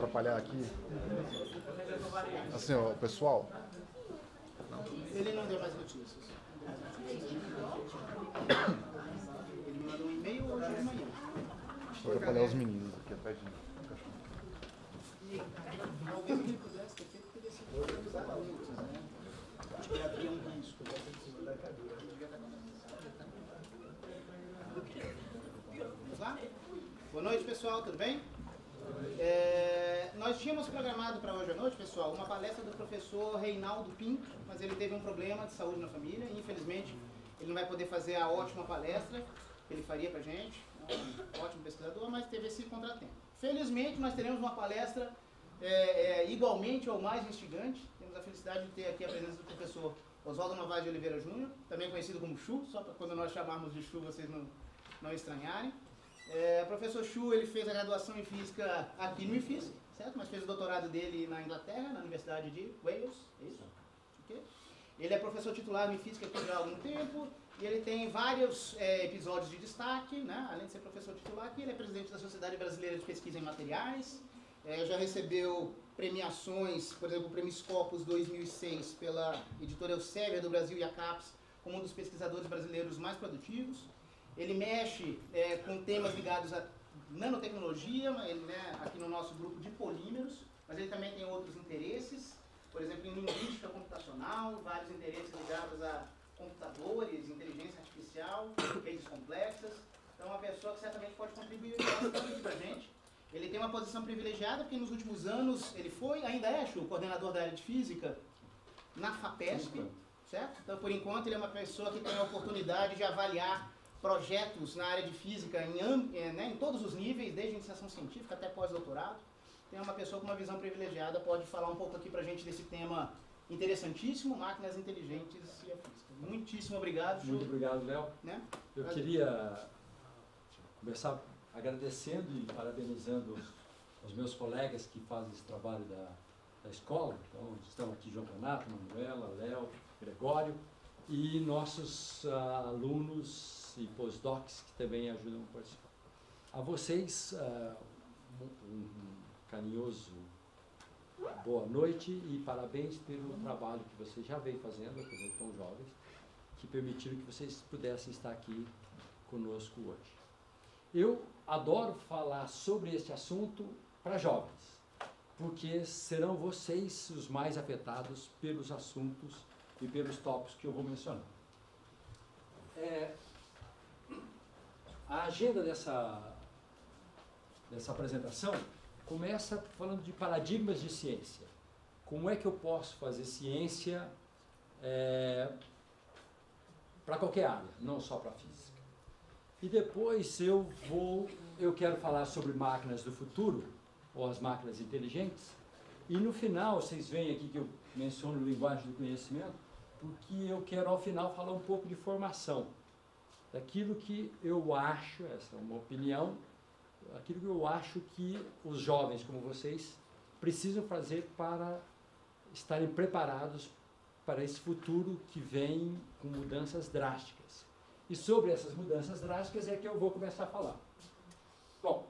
atrapalhar aqui. Assim, ó, pessoal. Ele não deu mais notícias. Ele me mandou um e-mail hoje de manhã. Vou atrapalhar os meninos aqui atrás de mim. Talvez ele pudesse ter feito, teria sido usado antes, né? Acho que havia um risco. Vamos lá? Boa noite, pessoal, tudo bem? Nós tínhamos programado para hoje à noite, pessoal, uma palestra do professor Reinaldo Pinto, mas ele teve um problema de saúde na família e, infelizmente, ele não vai poder fazer a ótima palestra que ele faria para a gente. É um ótimo pesquisador, mas teve esse contratempo. Felizmente, nós teremos uma palestra igualmente ou mais instigante. Temos a felicidade de ter aqui a presença do professor Oswaldo Novaes de Oliveira Júnior, também conhecido como Chu, só para quando nós chamarmos de Chu vocês não estranharem. O professor Chu, ele fez a graduação em Física aqui no IFISC, certo? Mas fez o doutorado dele na Inglaterra, na Universidade de Wales, é isso? Okay. Ele é professor titular no IFISC aqui já há algum tempo, e ele tem vários episódios de destaque, né? Além de ser professor titular aqui, ele é presidente da Sociedade Brasileira de Pesquisa em Materiais, já recebeu premiações, por exemplo, o Prêmio Scopus 2006 pela editora Elsevier do Brasil e a CAPES, como um dos pesquisadores brasileiros mais produtivos. Ele mexe com temas ligados à nanotecnologia, ele, aqui no nosso grupo de polímeros, mas ele também tem outros interesses, por exemplo, em linguística computacional, vários interesses ligados a computadores, inteligência artificial, redes complexas. Então, é uma pessoa que certamente pode contribuir bastante para a gente. Ele tem uma posição privilegiada, porque nos últimos anos ele ainda é o coordenador da área de física na FAPESP, certo? Então, por enquanto, ele é uma pessoa que tem a oportunidade de avaliar projetos na área de física em todos os níveis, desde iniciação científica até pós-doutorado. Tem uma pessoa com uma visão privilegiada, pode falar um pouco aqui pra gente desse tema interessantíssimo, máquinas inteligentes e a física. Muitíssimo obrigado, Ju. Muito obrigado, Léo. Né? Eu queria começar agradecendo e parabenizando os meus colegas que fazem esse trabalho da escola. Então, estão aqui João Renato, Manuela, Léo, Gregório e nossos alunos e postdocs que também ajudam a participar. A vocês, um carinhoso boa noite e parabéns pelo trabalho que vocês já vêm fazendo, apesar tão jovens, que permitiram que vocês pudessem estar aqui conosco hoje. Eu adoro falar sobre este assunto para jovens, porque serão vocês os mais afetados pelos assuntos e pelos tópicos que eu vou mencionar. A agenda dessa apresentação começa falando de paradigmas de ciência. Como é que eu posso fazer ciência para qualquer área, não só para física. E depois eu quero falar sobre máquinas do futuro, ou as máquinas inteligentes. E no final, vocês veem aqui que eu menciono linguagem do conhecimento, porque eu quero ao final falar um pouco de formação. Daquilo que eu acho, essa é uma opinião, aquilo que eu acho que os jovens como vocês precisam fazer para estarem preparados para esse futuro que vem com mudanças drásticas. E sobre essas mudanças drásticas é que eu vou começar a falar. Bom,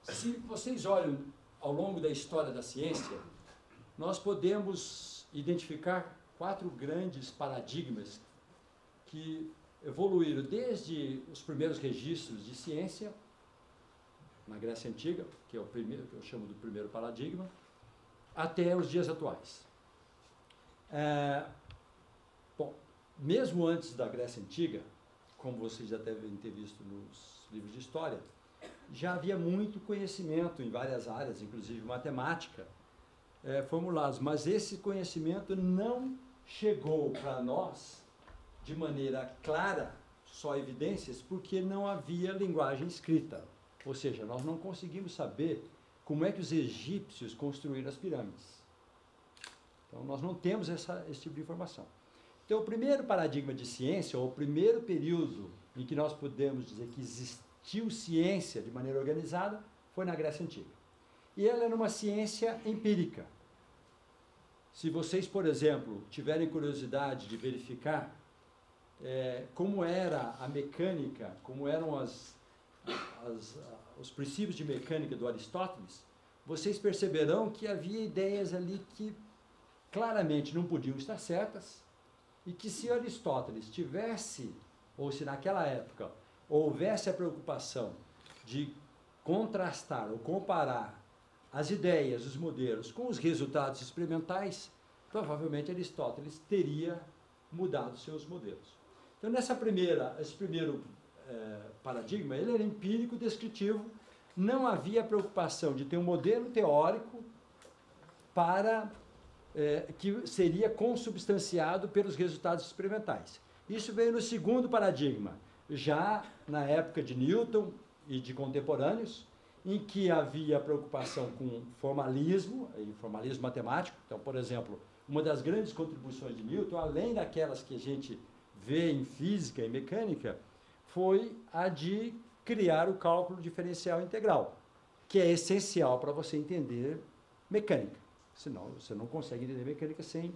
se vocês olham ao longo da história da ciência, nós podemos identificar 4 grandes paradigmas que evoluíram desde os primeiros registros de ciência, na Grécia Antiga, que é o primeiro, que eu chamo do primeiro paradigma, até os dias atuais. Bom, mesmo antes da Grécia Antiga, como vocês já devem ter visto nos livros de história, já havia muito conhecimento em várias áreas, inclusive matemática, formulados, mas esse conhecimento não chegou para nós de maneira clara, só evidências, porque não havia linguagem escrita. Ou seja, nós não conseguimos saber como é que os egípcios construíram as pirâmides. Então, nós não temos esse tipo de informação. Então, o primeiro paradigma de ciência, ou o primeiro período em que nós podemos dizer que existiu ciência de maneira organizada, foi na Grécia Antiga. E ela era uma ciência empírica. Se vocês, por exemplo, tiverem curiosidade de verificar como era a mecânica, como eram os princípios de mecânica do Aristóteles, vocês perceberão que havia ideias ali que claramente não podiam estar certas, e que se Aristóteles tivesse, ou se naquela época houvesse a preocupação de contrastar ou comparar as ideias, os modelos com os resultados experimentais, provavelmente Aristóteles teria mudado seus modelos. Então, esse primeiro paradigma, ele era empírico, descritivo, não havia preocupação de ter um modelo teórico para que seria consubstanciado pelos resultados experimentais. Isso veio no segundo paradigma, já na época de Newton e de contemporâneos, em que havia preocupação com formalismo, e formalismo matemático. Então, por exemplo, uma das grandes contribuições de Newton, além daquelas que a gente vê em física e mecânica, foi a de criar o cálculo diferencial integral, que é essencial para você entender mecânica. Senão, você não consegue entender mecânica sem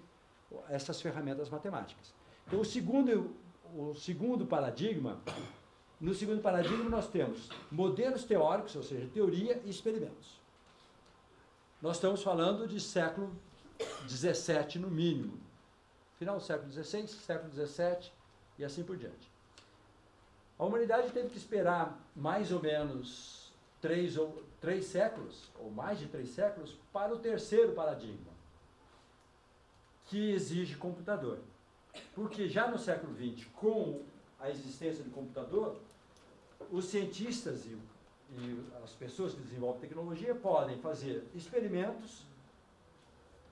essas ferramentas matemáticas. Então, no segundo paradigma, nós temos modelos teóricos, ou seja, teoria e experimentos. Nós estamos falando de século XVII, no mínimo. Final do século XVI, século XVII e assim por diante. A humanidade teve que esperar mais ou menos três séculos, ou mais de 3 séculos, para o terceiro paradigma, que exige computador. Porque já no século XX, com a existência do computador, os cientistas e as pessoas que desenvolvem tecnologia podem fazer experimentos,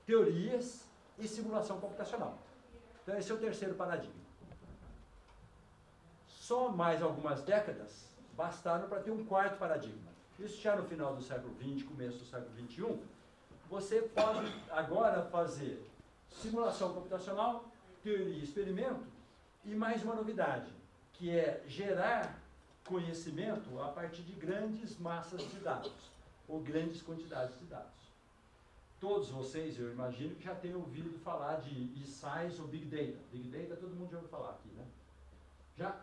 teorias e simulação computacional. Então, esse é o terceiro paradigma. Só mais algumas décadas bastaram para ter um quarto paradigma. Isso já no final do século XX, começo do século XXI, você pode agora fazer simulação computacional, teoria e experimento, e mais uma novidade, que é gerar conhecimento a partir de grandes massas de dados, ou grandes quantidades de dados. Todos vocês, eu imagino, que já tenham ouvido falar de e-size ou Big Data. Big Data todo mundo já ouviu falar aqui, né? Já?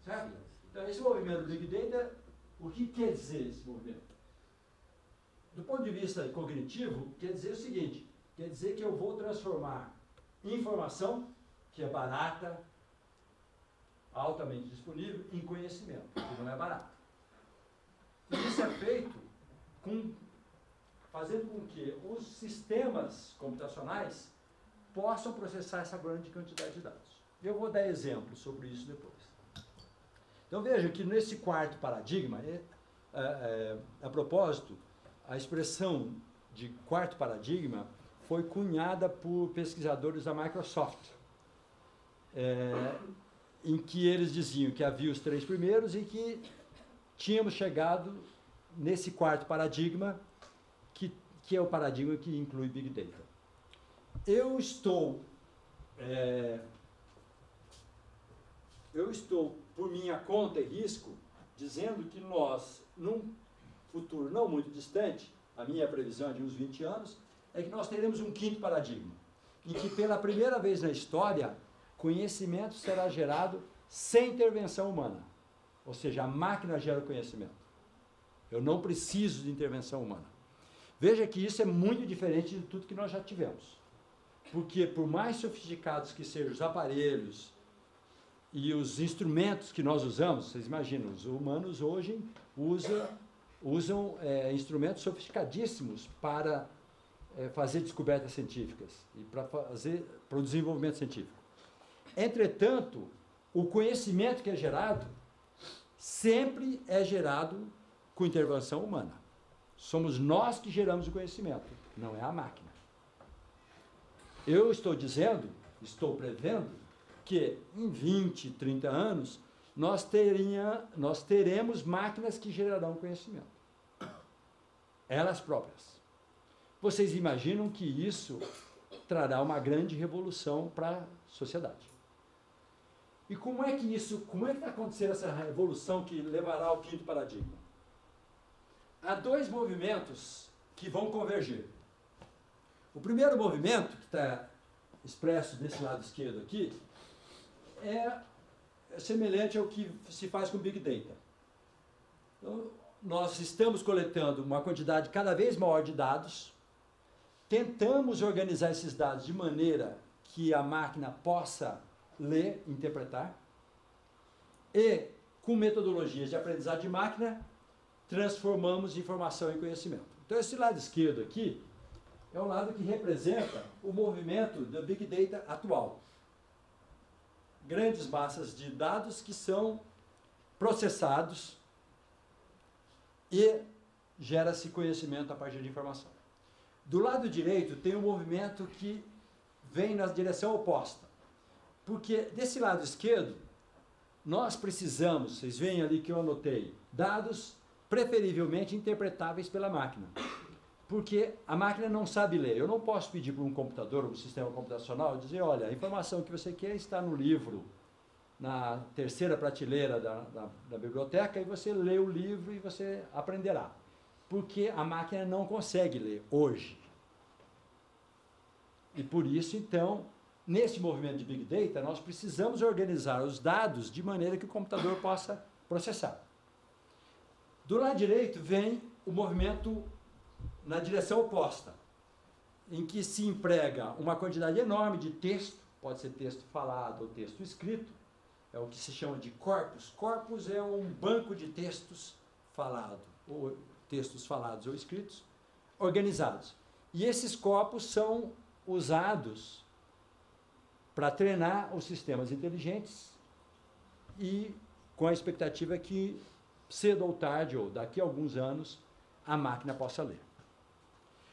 Certo? Então, esse movimento do Big Data, o que quer dizer esse movimento? Do ponto de vista cognitivo, quer dizer o seguinte, quer dizer que eu vou transformar informação, que é barata, altamente disponível, em conhecimento, que não é barato. E isso é feito fazendo com que os sistemas computacionais possam processar essa grande quantidade de dados. Eu vou dar exemplos sobre isso depois. Então veja que nesse quarto paradigma, a propósito, a expressão de quarto paradigma foi cunhada por pesquisadores da Microsoft, em que eles diziam que havia os 3 primeiros e que tínhamos chegado nesse quarto paradigma, que é o paradigma que inclui Big Data. Eu estou, por minha conta e risco, dizendo que nós, num futuro não muito distante, a minha previsão é de uns 20 anos, é que nós teremos um quinto paradigma, em que pela primeira vez na história, conhecimento será gerado sem intervenção humana. Ou seja, a máquina gera o conhecimento. Eu não preciso de intervenção humana. Veja que isso é muito diferente de tudo que nós já tivemos. Porque por mais sofisticados que sejam os aparelhos e os instrumentos que nós usamos, vocês imaginam, os humanos hoje usam instrumentos sofisticadíssimos para fazer descobertas científicas e para o desenvolvimento científico. Entretanto, o conhecimento que é gerado sempre é gerado com intervenção humana. Somos nós que geramos o conhecimento, não é a máquina. Eu estou prevendo que em 20, 30 anos, nós teremos máquinas que gerarão conhecimento. Elas próprias. Vocês imaginam que isso trará uma grande revolução para a sociedade. E como é que vai acontecer essa revolução que levará ao quinto paradigma? Há 2 movimentos que vão convergir. O primeiro movimento, que está expresso desse lado esquerdo aqui, é semelhante ao que se faz com Big Data. Então, nós estamos coletando uma quantidade cada vez maior de dados, tentamos organizar esses dados de maneira que a máquina possa ler, interpretar, e, com metodologias de aprendizado de máquina, transformamos informação em conhecimento. Então, esse lado esquerdo aqui é o lado que representa o movimento do Big Data atual. Grandes massas de dados que são processados e gera-se conhecimento a partir de informação. Do lado direito tem um movimento que vem na direção oposta. Porque desse lado esquerdo, nós precisamos, vocês veem ali que eu anotei, dados preferivelmente interpretáveis pela máquina. Porque a máquina não sabe ler. Eu não posso pedir para um computador, um sistema computacional, dizer, olha, a informação que você quer está no livro, na terceira prateleira da biblioteca, e você lê o livro e você aprenderá. Porque a máquina não consegue ler hoje. E por isso, então, nesse movimento de Big Data, nós precisamos organizar os dados de maneira que o computador possa processar. Do lado direito vem o movimento na direção oposta, em que se emprega uma quantidade enorme de texto, pode ser texto falado ou texto escrito, é o que se chama de corpus. Corpus é um banco de textos falados ou escritos, organizados. E esses corpos são usados para treinar os sistemas inteligentes e com a expectativa que cedo ou tarde, ou daqui a alguns anos, a máquina possa ler.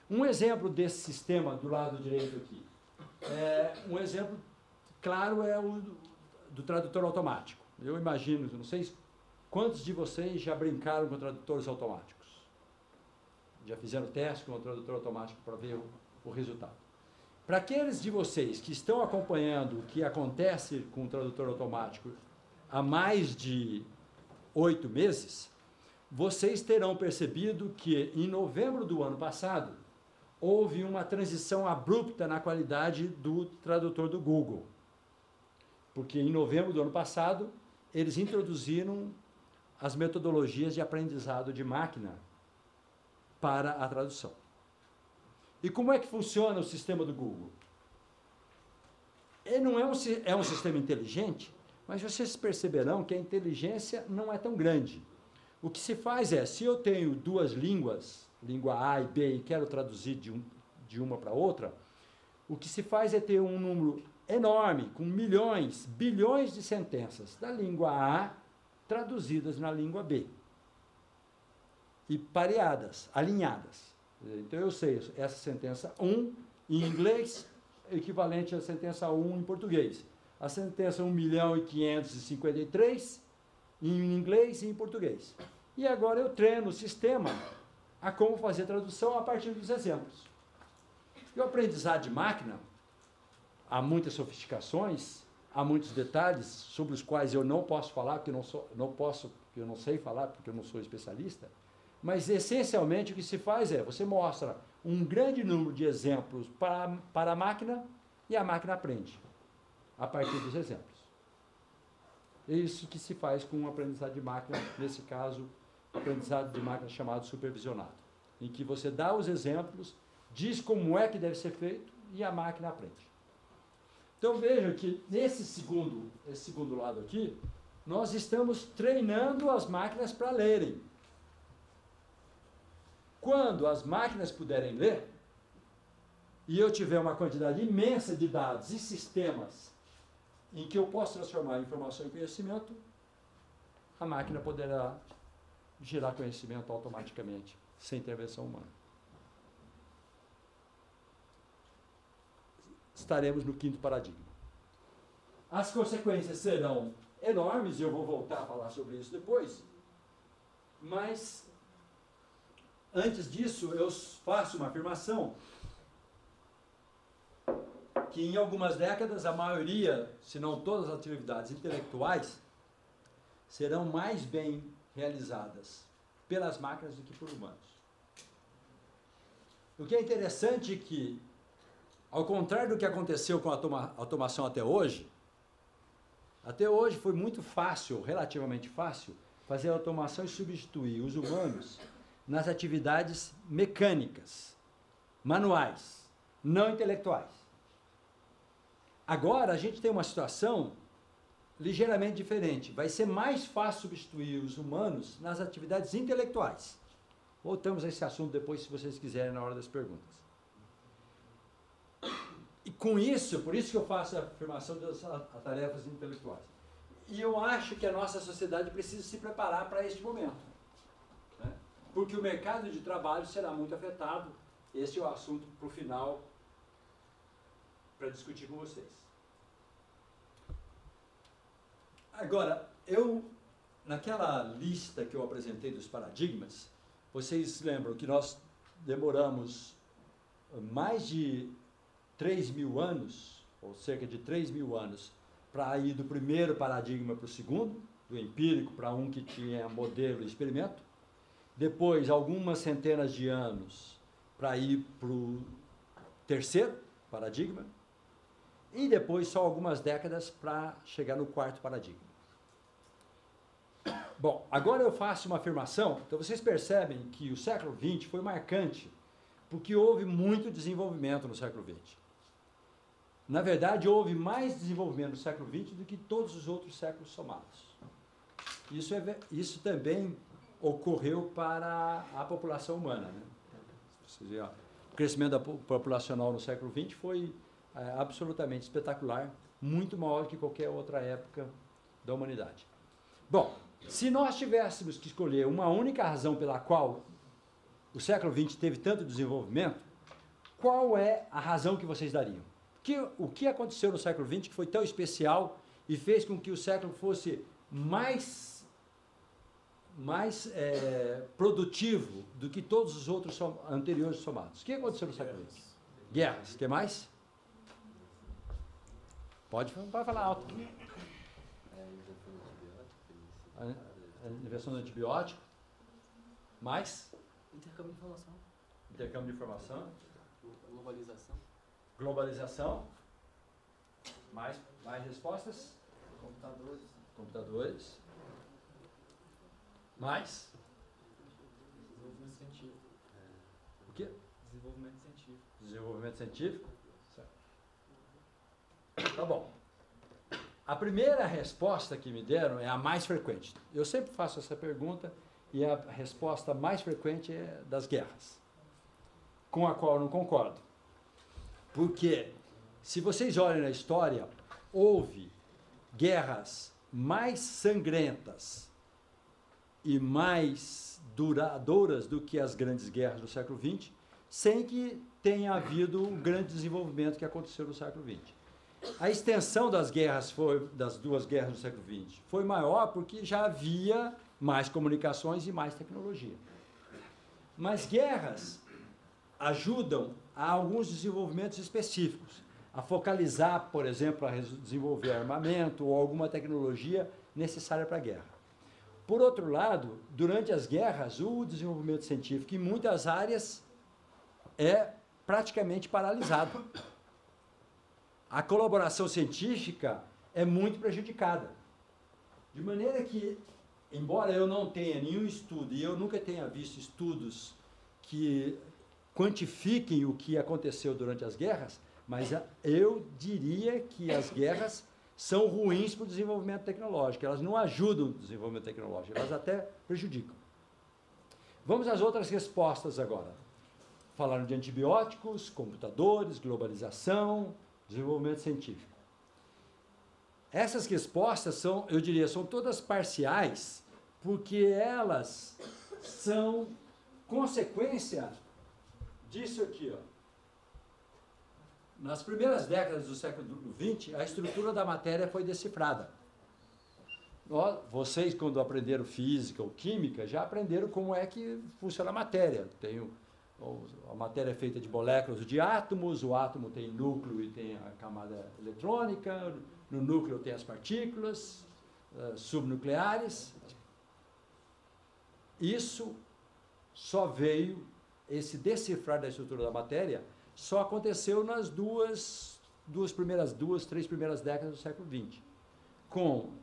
Um exemplo desse sistema do lado direito aqui, um exemplo claro é o do tradutor automático. Eu imagino, não sei quantos de vocês já brincaram com tradutores automáticos. Já fizeram teste com o tradutor automático para ver o resultado. Para aqueles de vocês que estão acompanhando o que acontece com o tradutor automático há mais de 8 meses, vocês terão percebido que em novembro do ano passado houve uma transição abrupta na qualidade do tradutor do Google. Porque em novembro do ano passado eles introduziram as metodologias de aprendizado de máquina para a tradução. E como é que funciona o sistema do Google? Ele não é um sistema inteligente, mas vocês perceberão que a inteligência não é tão grande. O que se faz é, se eu tenho duas línguas, língua A e B, e quero traduzir de uma para outra, o que se faz é ter um número enorme, com milhões, bilhões de sentenças da língua A traduzidas na língua B. E pareadas, alinhadas. Então eu sei, essa sentença 1 em inglês é equivalente à sentença 1 em português. A sentença 1.553.000 em inglês e em português. E agora eu treino o sistema a como fazer tradução a partir dos exemplos. E o aprendizado de máquina, há muitas sofisticações, há muitos detalhes sobre os quais eu não posso falar, porque eu não sei falar, porque eu não sou especialista, mas essencialmente o que se faz é, você mostra um grande número de exemplos para a máquina e a máquina aprende a partir dos exemplos. É isso que se faz com o aprendizado de máquina, nesse caso, aprendizado de máquina chamado supervisionado, em que você dá os exemplos, diz como é que deve ser feito e a máquina aprende. Então vejam que nesse segundo lado aqui, nós estamos treinando as máquinas para lerem. Quando as máquinas puderem ler, e eu tiver uma quantidade imensa de dados e sistemas em que eu posso transformar informação em conhecimento, a máquina poderá gerar conhecimento automaticamente, sem intervenção humana. Estaremos no quinto paradigma. As consequências serão enormes, e eu vou voltar a falar sobre isso depois, mas antes disso eu faço uma afirmação que em algumas décadas a maioria, se não todas as atividades intelectuais, serão mais bem realizadas pelas máquinas do que por humanos. O que é interessante é que, ao contrário do que aconteceu com a automação até hoje foi muito fácil, relativamente fácil, fazer a automação e substituir os humanos nas atividades mecânicas, manuais, não intelectuais. Agora a gente tem uma situação ligeiramente diferente. Vai ser mais fácil substituir os humanos nas atividades intelectuais. Voltamos a esse assunto depois, se vocês quiserem, na hora das perguntas. E com isso, por isso que eu faço a afirmação das tarefas intelectuais. E eu acho que a nossa sociedade precisa se preparar para este momento, né? Porque o mercado de trabalho será muito afetado. Esse é o assunto para o final, para discutir com vocês. Agora, naquela lista que eu apresentei dos paradigmas, vocês lembram que nós demoramos mais de 3.000 anos, ou cerca de 3.000 anos, para ir do primeiro paradigma para o segundo, do empírico para um que tinha modelo e experimento. Depois, algumas centenas de anos para ir para o terceiro paradigma. E depois, só algumas décadas para chegar no quarto paradigma. Bom, agora eu faço uma afirmação. Então, vocês percebem que o século XX foi marcante, porque houve muito desenvolvimento no século XX. Na verdade, houve mais desenvolvimento no século XX do que todos os outros séculos somados. Isso também ocorreu para a população humana, né? Vocês veem, o crescimento populacional no século XX foi absolutamente espetacular, muito maior que qualquer outra época da humanidade. Bom, se nós tivéssemos que escolher uma única razão pela qual o século XX teve tanto desenvolvimento, qual é a razão que vocês dariam? O que aconteceu no século XX que foi tão especial e fez com que o século fosse mais produtivo do que todos os outros anteriores somados? O que aconteceu no século XX? Guerras. O que mais? Pode falar alto. A invenção do antibiótico. Mais? Intercâmbio de informação. Intercâmbio de informação. Globalização. Globalização. Mais respostas? Computadores. Computadores. Mais? Desenvolvimento científico. O quê? Desenvolvimento científico. Desenvolvimento científico. Certo. Tá bom. A primeira resposta que me deram é a mais frequente. Eu sempre faço essa pergunta e a resposta mais frequente é das guerras, com a qual eu não concordo. Porque, se vocês olhem na história, houve guerras mais sangrentas e mais duradouras do que as grandes guerras do século XX, sem que tenha havido um grande desenvolvimento que aconteceu no século XX. A extensão das duas guerras do século XX foi maior porque já havia mais comunicações e mais tecnologia. Mas guerras ajudam a alguns desenvolvimentos específicos, a focalizar, por exemplo, a desenvolver armamento ou alguma tecnologia necessária para a guerra. Por outro lado, durante as guerras, o desenvolvimento científico em muitas áreas é praticamente paralisado. A colaboração científica é muito prejudicada. De maneira que, embora eu não tenha nenhum estudo, e eu nunca tenha visto estudos que quantifiquem o que aconteceu durante as guerras, mas eu diria que as guerras são ruins para o desenvolvimento tecnológico. Elas não ajudam o desenvolvimento tecnológico, elas até prejudicam. Vamos às outras respostas agora. Falaram de antibióticos, computadores, globalização, desenvolvimento científico. Essas respostas são, eu diria, são todas parciais, porque elas são consequência disso aqui, ó. Nas primeiras décadas do século XX, a estrutura da matéria foi decifrada. Vocês, quando aprenderam física ou química, já aprenderam como é que funciona a matéria. A matéria é feita de moléculas de átomos, o átomo tem núcleo e tem a camada eletrônica, no núcleo tem as partículas subnucleares. Isso só veio, esse decifrar da estrutura da matéria, só aconteceu nas três primeiras décadas do século XX, com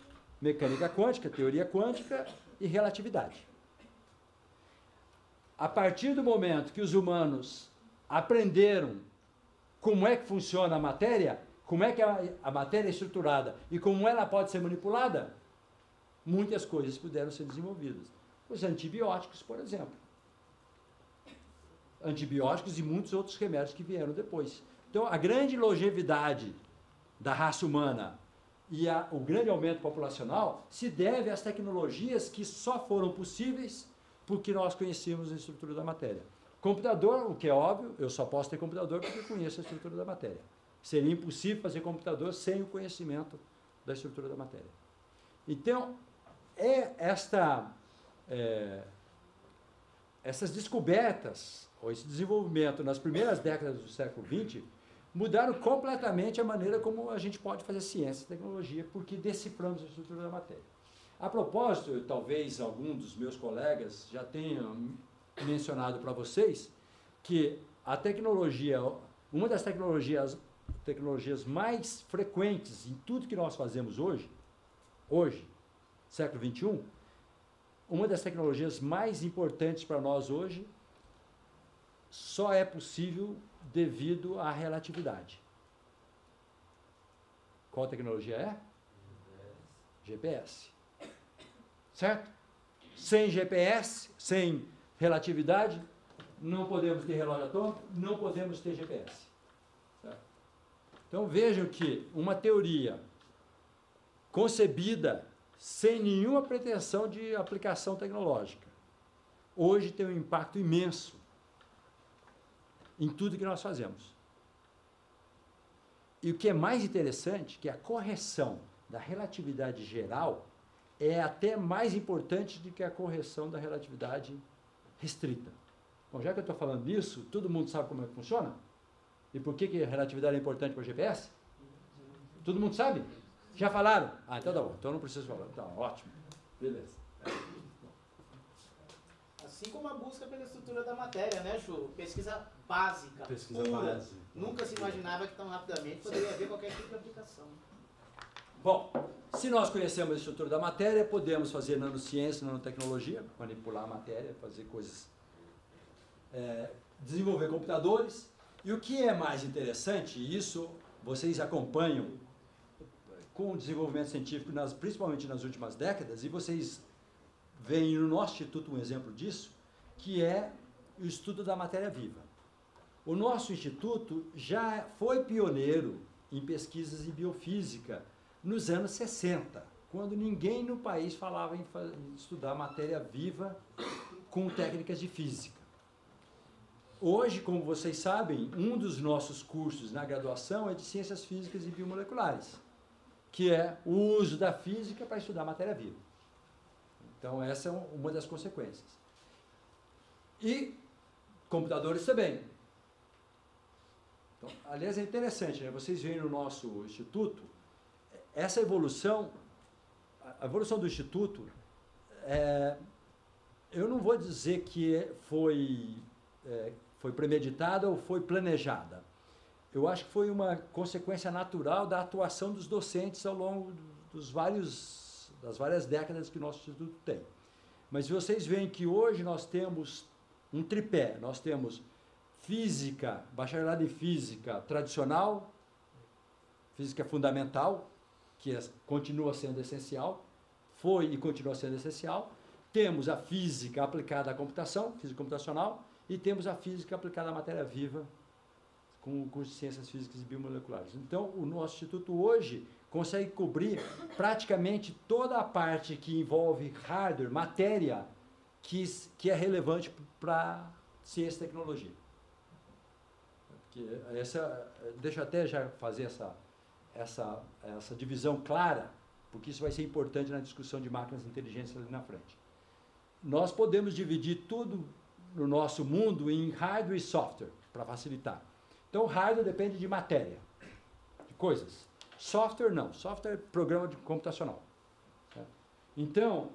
mecânica quântica, teoria quântica e relatividade. A partir do momento que os humanos aprenderam como é que funciona a matéria, como é que a matéria é estruturada e como ela pode ser manipulada, muitas coisas puderam ser desenvolvidas. Os antibióticos, por exemplo. Antibióticos e muitos outros remédios que vieram depois. Então, a grande longevidade da raça humana e o grande aumento populacional se deve às tecnologias que só foram possíveis porque nós conhecíamos a estrutura da matéria. Computador, o que é óbvio, eu só posso ter computador porque eu conheço a estrutura da matéria. Seria impossível fazer computador sem o conhecimento da estrutura da matéria. Então, essas descobertas, ou esse desenvolvimento nas primeiras décadas do século XX, mudaram completamente a maneira como a gente pode fazer ciência e tecnologia, porque deciframos a estrutura da matéria. A propósito, talvez algum dos meus colegas já tenha mencionado para vocês que a tecnologia, uma das tecnologias mais frequentes em tudo que nós fazemos hoje, século XXI, uma das tecnologias mais importantes para nós hoje só é possível devido à relatividade. Qual tecnologia é? GPS. Certo? Sem GPS, sem relatividade, não podemos ter relógio atômico, não podemos ter GPS. Certo? Então vejam que uma teoria concebida sem nenhuma pretensão de aplicação tecnológica, hoje tem um impacto imenso em tudo que nós fazemos. E o que é mais interessante, que a correção da relatividade geral é até mais importante do que a correção da relatividade restrita. Bom, já que eu estou falando disso, todo mundo sabe como é que funciona? E por que a relatividade é importante para o GPS? Todo mundo sabe? Já falaram? Ah, então tá bom. Então não preciso falar. Tá, ótimo. Beleza. Assim como a busca pela estrutura da matéria, né, Chu? Pesquisa básica, Pesquisa pura. básica. Nunca se imaginava que tão rapidamente poderia haver qualquer tipo de aplicação. Bom, se nós conhecemos a estrutura da matéria, podemos fazer nanociência, nanotecnologia, manipular a matéria, fazer coisas, desenvolver computadores. E o que é mais interessante, e isso vocês acompanham com o desenvolvimento científico, principalmente nas últimas décadas, e vocês veem no nosso instituto um exemplo disso, que é o estudo da matéria viva. O nosso instituto já foi pioneiro em pesquisas em biofísica nos anos 60, quando ninguém no país falava em estudar matéria viva com técnicas de física. Hoje, como vocês sabem, um dos nossos cursos na graduação é de Ciências Físicas e Biomoleculares, que é o uso da física para estudar matéria viva. Então, essa é uma das consequências. E computadores também. Então, aliás, é interessante, né? Vocês veem no nosso instituto, essa evolução, a evolução do instituto, eu não vou dizer que foi premeditada ou foi planejada. Eu acho que foi uma consequência natural da atuação dos docentes ao longo das várias décadas que o nosso instituto tem. Mas vocês veem que hoje nós temos um tripé. Nós temos física, bacharelado em física tradicional, física fundamental, que continua sendo essencial, foi e continua sendo essencial. Temos a física aplicada à computação, física computacional, e temos a física aplicada à matéria viva, com o curso de Ciências Físicas e Biomoleculares. Então, o nosso instituto hoje consegue cobrir praticamente toda a parte que envolve hardware, matéria, que é relevante para ciência e tecnologia. Deixa eu até já fazer essa divisão clara, porque isso vai ser importante na discussão de máquinas inteligentes ali na frente. Nós podemos dividir tudo no nosso mundo em hardware e software, para facilitar. Então, hardware depende de matéria, de coisas. Software não. Software é programa computacional. Então,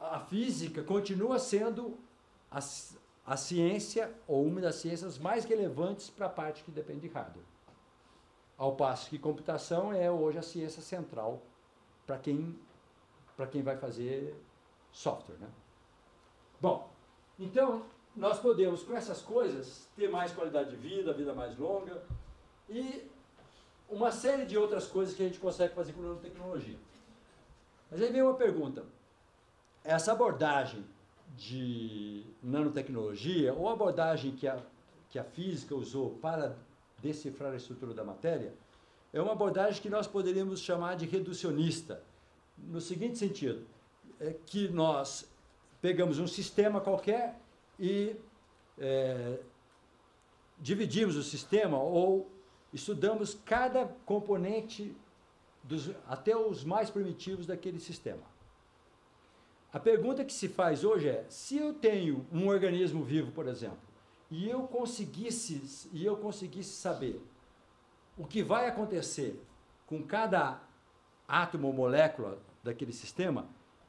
a física continua sendo a ciência, ou uma das ciências mais relevantes para a parte que depende de hardware. Ao passo que computação é hoje a ciência central para quem vai fazer software, né? Bom, então nós podemos, com essas coisas, ter mais qualidade de vida mais longa e uma série de outras coisas que a gente consegue fazer com nanotecnologia. Mas aí vem uma pergunta. Essa abordagem de nanotecnologia, ou a abordagem que a física usou para decifrar a estrutura da matéria, é uma abordagem que nós poderíamos chamar de reducionista, no seguinte sentido, é que nós pegamos um sistema qualquer e dividimos o sistema ou estudamos cada componente, até os mais primitivos daquele sistema. A pergunta que se faz hoje é, se eu tenho um organismo vivo, por exemplo, e eu conseguisse saber o que vai acontecer com cada átomo ou molécula daquele sistema,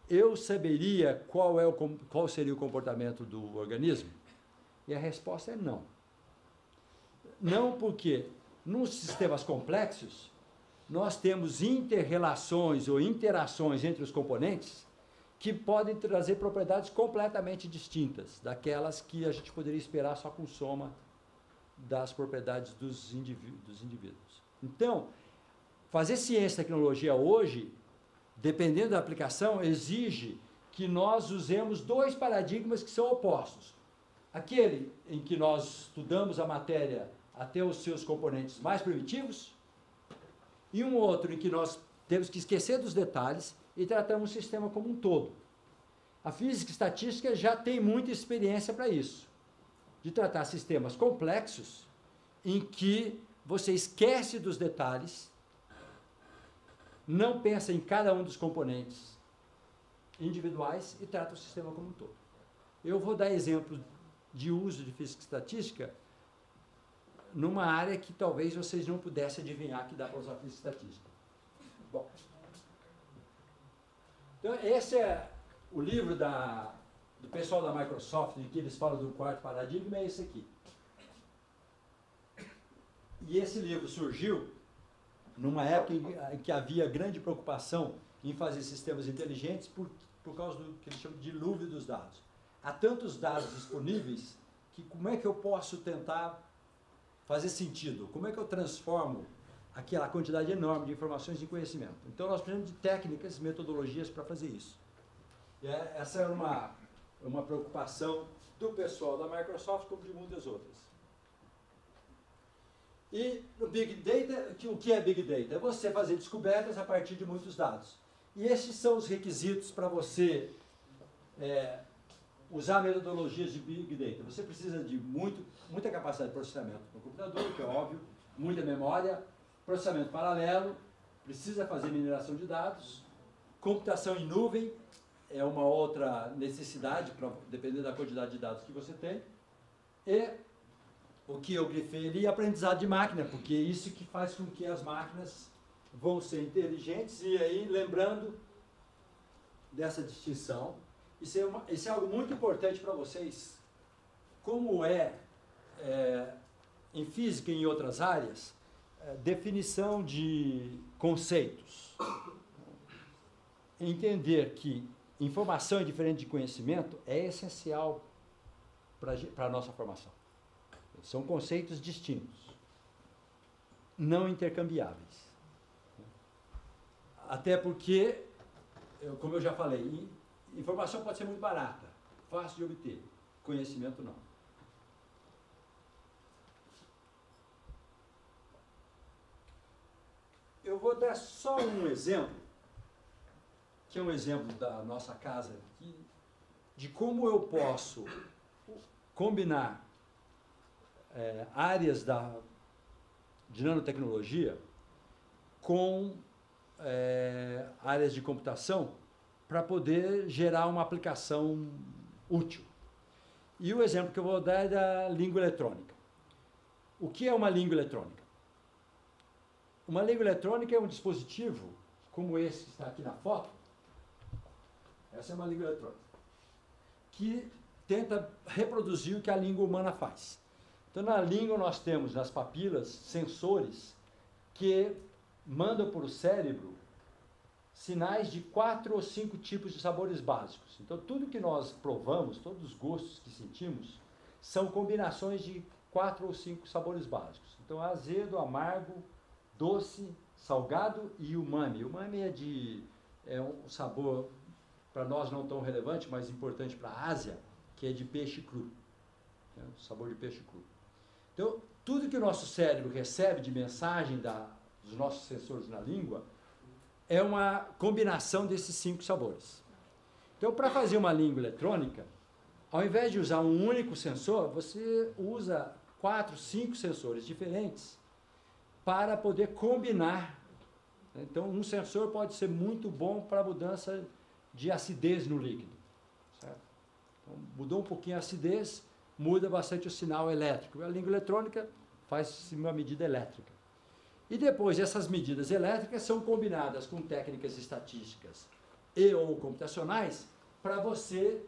eu saberia qual seria o comportamento do organismo? E a resposta é não. Não porque, nos sistemas complexos, nós temos inter-relações ou interações entre os componentes que podem trazer propriedades completamente distintas daquelas que a gente poderia esperar só com soma das propriedades dos indivíduos. Então, fazer ciência e tecnologia hoje, dependendo da aplicação, exige que nós usemos dois paradigmas que são opostos. Aquele em que nós estudamos a matéria até os seus componentes mais primitivos, e um outro em que nós temos que esquecer dos detalhes e tratamos o sistema como um todo. A física e estatística já tem muita experiência para isso, de tratar sistemas complexos em que você esquece dos detalhes, não pensa em cada um dos componentes individuais e trata o sistema como um todo. Eu vou dar exemplo de uso de física e estatística numa área que talvez vocês não pudessem adivinhar que dá para usar física e estatística. Bom, então esse é o livro do pessoal da Microsoft, em que eles falam do quarto paradigma, é esse aqui. E esse livro surgiu numa época em que havia grande preocupação em fazer sistemas inteligentes por causa do que eles chamam de dilúvio dos dados. Há tantos dados disponíveis que como é que eu posso tentar fazer sentido? Como é que eu transformo aquela quantidade enorme de informações em conhecimento? Então nós precisamos de técnicas, metodologias para fazer isso. E essa é uma preocupação do pessoal da Microsoft como de muitas outras. E no Big Data, o que é Big Data? É você fazer descobertas a partir de muitos dados. E esses são os requisitos para você usar metodologias de Big Data. Você precisa de muita capacidade de processamento no computador, que é óbvio, muita memória, processamento paralelo, precisa fazer mineração de dados, computação em nuvem é uma outra necessidade, dependendo da quantidade de dados que você tem, e o que eu grifei ali, aprendizado de máquina, porque é isso que faz com que as máquinas vão ser inteligentes. E aí, lembrando dessa distinção, isso é algo muito importante para vocês, como em física e em outras áreas, definição de conceitos. Entender que informação é diferente de conhecimento é essencial para a nossa formação. São conceitos distintos, não intercambiáveis. Até porque, como eu já falei, informação pode ser muito barata, fácil de obter, conhecimento não. Eu vou dar só um exemplo, que é um exemplo da nossa casa aqui, de como eu posso combinar áreas de nanotecnologia com áreas de computação para poder gerar uma aplicação útil. E o exemplo que eu vou dar é da língua eletrônica. O que é uma língua eletrônica? Uma língua eletrônica é um dispositivo, como esse que está aqui na foto. Essa é uma língua eletrônica, que tenta reproduzir o que a língua humana faz. Então, na língua nós temos, nas papilas, sensores que mandam para o cérebro sinais de 4 ou 5 tipos de sabores básicos. Então, tudo que nós provamos, todos os gostos que sentimos, são combinações de 4 ou 5 sabores básicos. Então, azedo, amargo, doce, salgado e umami. Umami é um sabor, para nós não tão relevante, mas importante para a Ásia, que é de peixe cru. O sabor de peixe cru. Então, tudo que o nosso cérebro recebe de mensagem dos nossos sensores na língua é uma combinação desses 5 sabores. Então, para fazer uma língua eletrônica, ao invés de usar um único sensor, você usa 4, 5 sensores diferentes para poder combinar. Então, um sensor pode ser muito bom para a mudança de acidez no líquido. Certo? Então, mudou um pouquinho a acidez, muda bastante o sinal elétrico. A língua eletrônica faz-se uma medida elétrica. E depois, essas medidas elétricas são combinadas com técnicas estatísticas e ou computacionais para você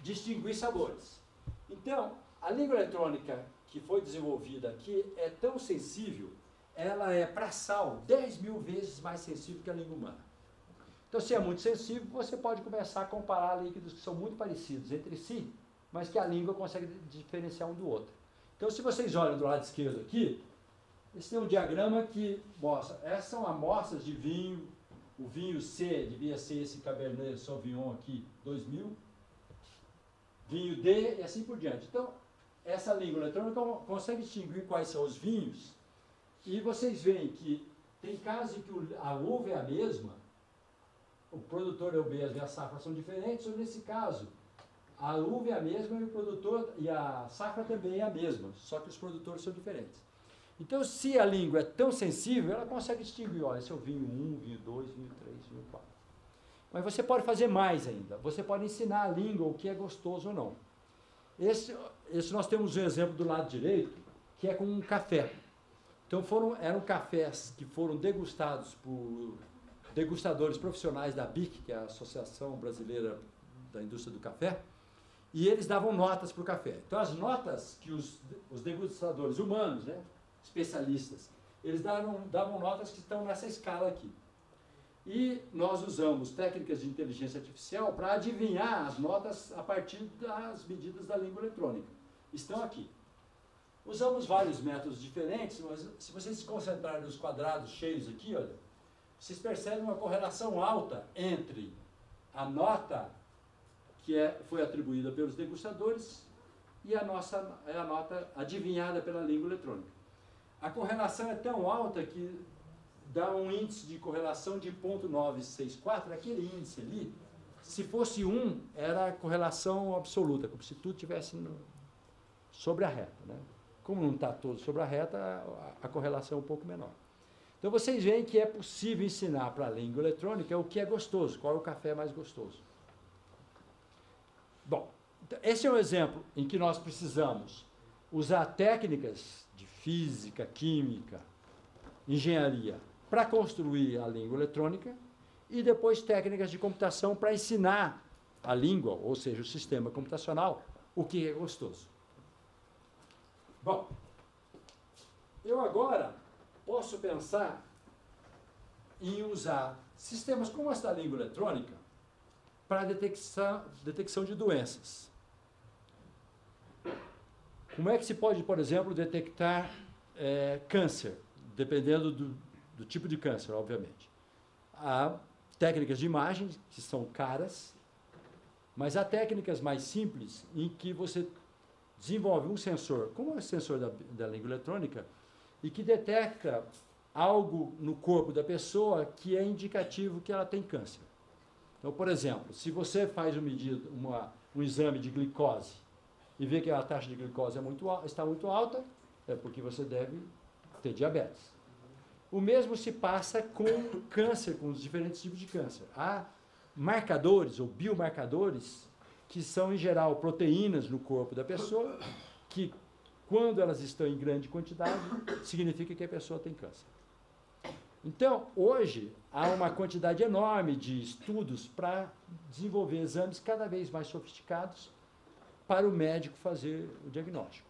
distinguir sabores. Então, a língua eletrônica que foi desenvolvida aqui é tão sensível, ela é, para sal, 10.000 vezes mais sensível que a língua humana. Então, se é muito sensível, você pode começar a comparar líquidos que são muito parecidos entre si, mas que a língua consegue diferenciar um do outro. Então, se vocês olham do lado esquerdo aqui, esse é um diagrama que mostra, essas são amostras de vinho, o vinho C devia ser esse Cabernet Sauvignon aqui, 2000, vinho D e assim por diante. Então, essa língua eletrônica consegue distinguir quais são os vinhos, e vocês veem que tem casos em que a uva é a mesma, o produtor é o mesmo e a safra são diferentes, ou nesse caso, a uva é a mesma e o produtor e a safra também é a mesma, só que os produtores são diferentes. Então, se a língua é tão sensível, ela consegue distinguir, olha, esse é o vinho 1, vinho 2, vinho 3, vinho 4. Mas você pode fazer mais ainda. Você pode ensinar a língua o que é gostoso ou não. Esse nós temos um exemplo do lado direito, que é com um café. Então, eram cafés que foram degustados por degustadores profissionais da BIC, que é a Associação Brasileira da Indústria do Café, e eles davam notas para o café. Então, as notas que os degustadores humanos, né, especialistas, eles davam notas que estão nessa escala aqui. E nós usamos técnicas de inteligência artificial para adivinhar as notas a partir das medidas da língua eletrônica. Estão aqui. Usamos vários métodos diferentes, mas se vocês se concentrarem nos quadrados cheios aqui, olha, vocês percebem uma correlação alta entre a nota que foi atribuída pelos degustadores e a nota adivinhada pela língua eletrônica. A correlação é tão alta que dá um índice de correlação de 0,964, aquele índice ali, se fosse 1, era a correlação absoluta, como se tudo estivesse sobre a reta. Né? Como não está todo sobre a reta, a correlação é um pouco menor. Então, vocês veem que é possível ensinar para a língua eletrônica o que é gostoso, qual é o café mais gostoso. Bom, esse é um exemplo em que nós precisamos usar técnicas de física, química, engenharia, para construir a língua eletrônica, e depois técnicas de computação para ensinar a língua, ou seja, o sistema computacional, o que é gostoso. Bom, eu agora posso pensar em usar sistemas como esta língua eletrônica para detecção de doenças. Como é que se pode, por exemplo, detectar câncer, dependendo do tipo de câncer, obviamente. Há técnicas de imagem, que são caras, mas há técnicas mais simples em que você desenvolve um sensor, como é o sensor da língua eletrônica, e que detecta algo no corpo da pessoa que é indicativo que ela tem câncer. Então, por exemplo, se você faz um exame de glicose e vê que a taxa de glicose está muito alta, é porque você deve ter diabetes. O mesmo se passa com câncer, com os diferentes tipos de câncer. Há marcadores ou biomarcadores que são, em geral, proteínas no corpo da pessoa, que, quando elas estão em grande quantidade, significa que a pessoa tem câncer. Então, hoje, há uma quantidade enorme de estudos para desenvolver exames cada vez mais sofisticados para o médico fazer o diagnóstico.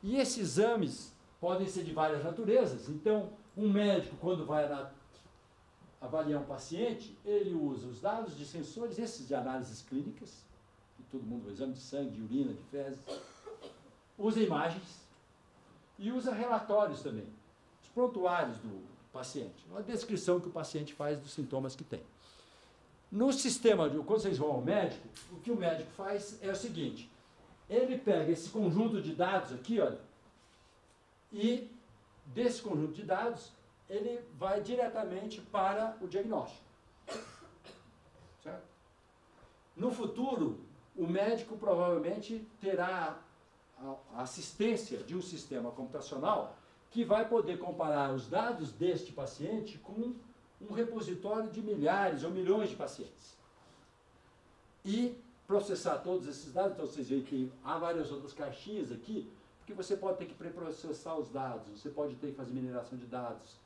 E esses exames podem ser de várias naturezas. Então, um médico, quando vai avaliar um paciente, ele usa os dados de sensores, esses de análises clínicas, que todo mundo, exame de sangue, de urina, de fezes, usa imagens e usa relatórios também, os prontuários do paciente, uma descrição que o paciente faz dos sintomas que tem. No sistema, quando vocês vão ao médico, o que o médico faz é o seguinte, ele pega esse conjunto de dados aqui, olha, e desse conjunto de dados, ele vai diretamente para o diagnóstico. Certo? No futuro, o médico provavelmente terá a assistência de um sistema computacional que vai poder comparar os dados deste paciente com um repositório de milhares ou milhões de pacientes. E processar todos esses dados, então vocês veem que há várias outras caixinhas aqui, porque você pode ter que preprocessar os dados, você pode ter que fazer mineração de dados,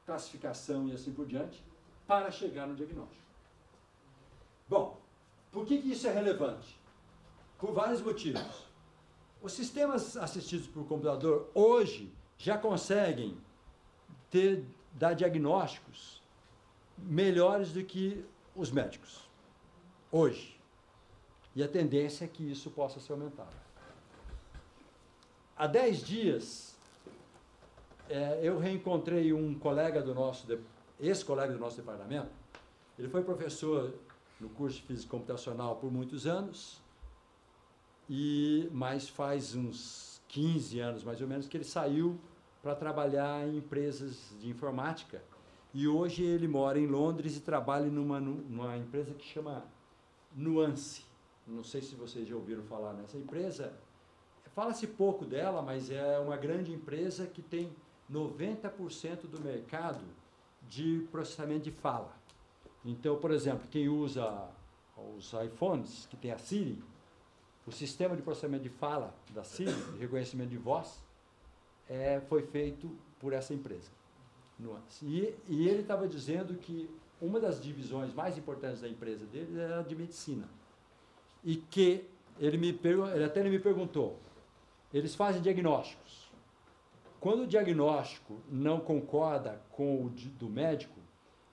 classificação e assim por diante, para chegar no diagnóstico. Bom, por que isso é relevante? Por vários motivos. Os sistemas assistidos por computador hoje já conseguem dar diagnósticos melhores do que os médicos. Hoje. E a tendência é que isso possa ser aumentado. Há 10 dias, eu reencontrei um colega do nosso, ex-colega do nosso departamento. Ele foi professor no curso de Física Computacional por muitos anos, mas faz uns 15 anos, mais ou menos, que ele saiu para trabalhar em empresas de informática. E hoje ele mora em Londres e trabalha numa empresa que chama Nuance. Não sei se vocês já ouviram falar nessa empresa. Fala-se pouco dela, mas é uma grande empresa que tem 90% do mercado de processamento de fala. Então, por exemplo, quem usa os iPhones, que tem a Siri, o sistema de processamento de fala da Siri, de reconhecimento de voz, foi feito por essa empresa. Nuance. E ele estava dizendo que uma das divisões mais importantes da empresa dele era a de medicina. E que ele até me perguntou, eles fazem diagnósticos. Quando o diagnóstico não concorda com o do médico,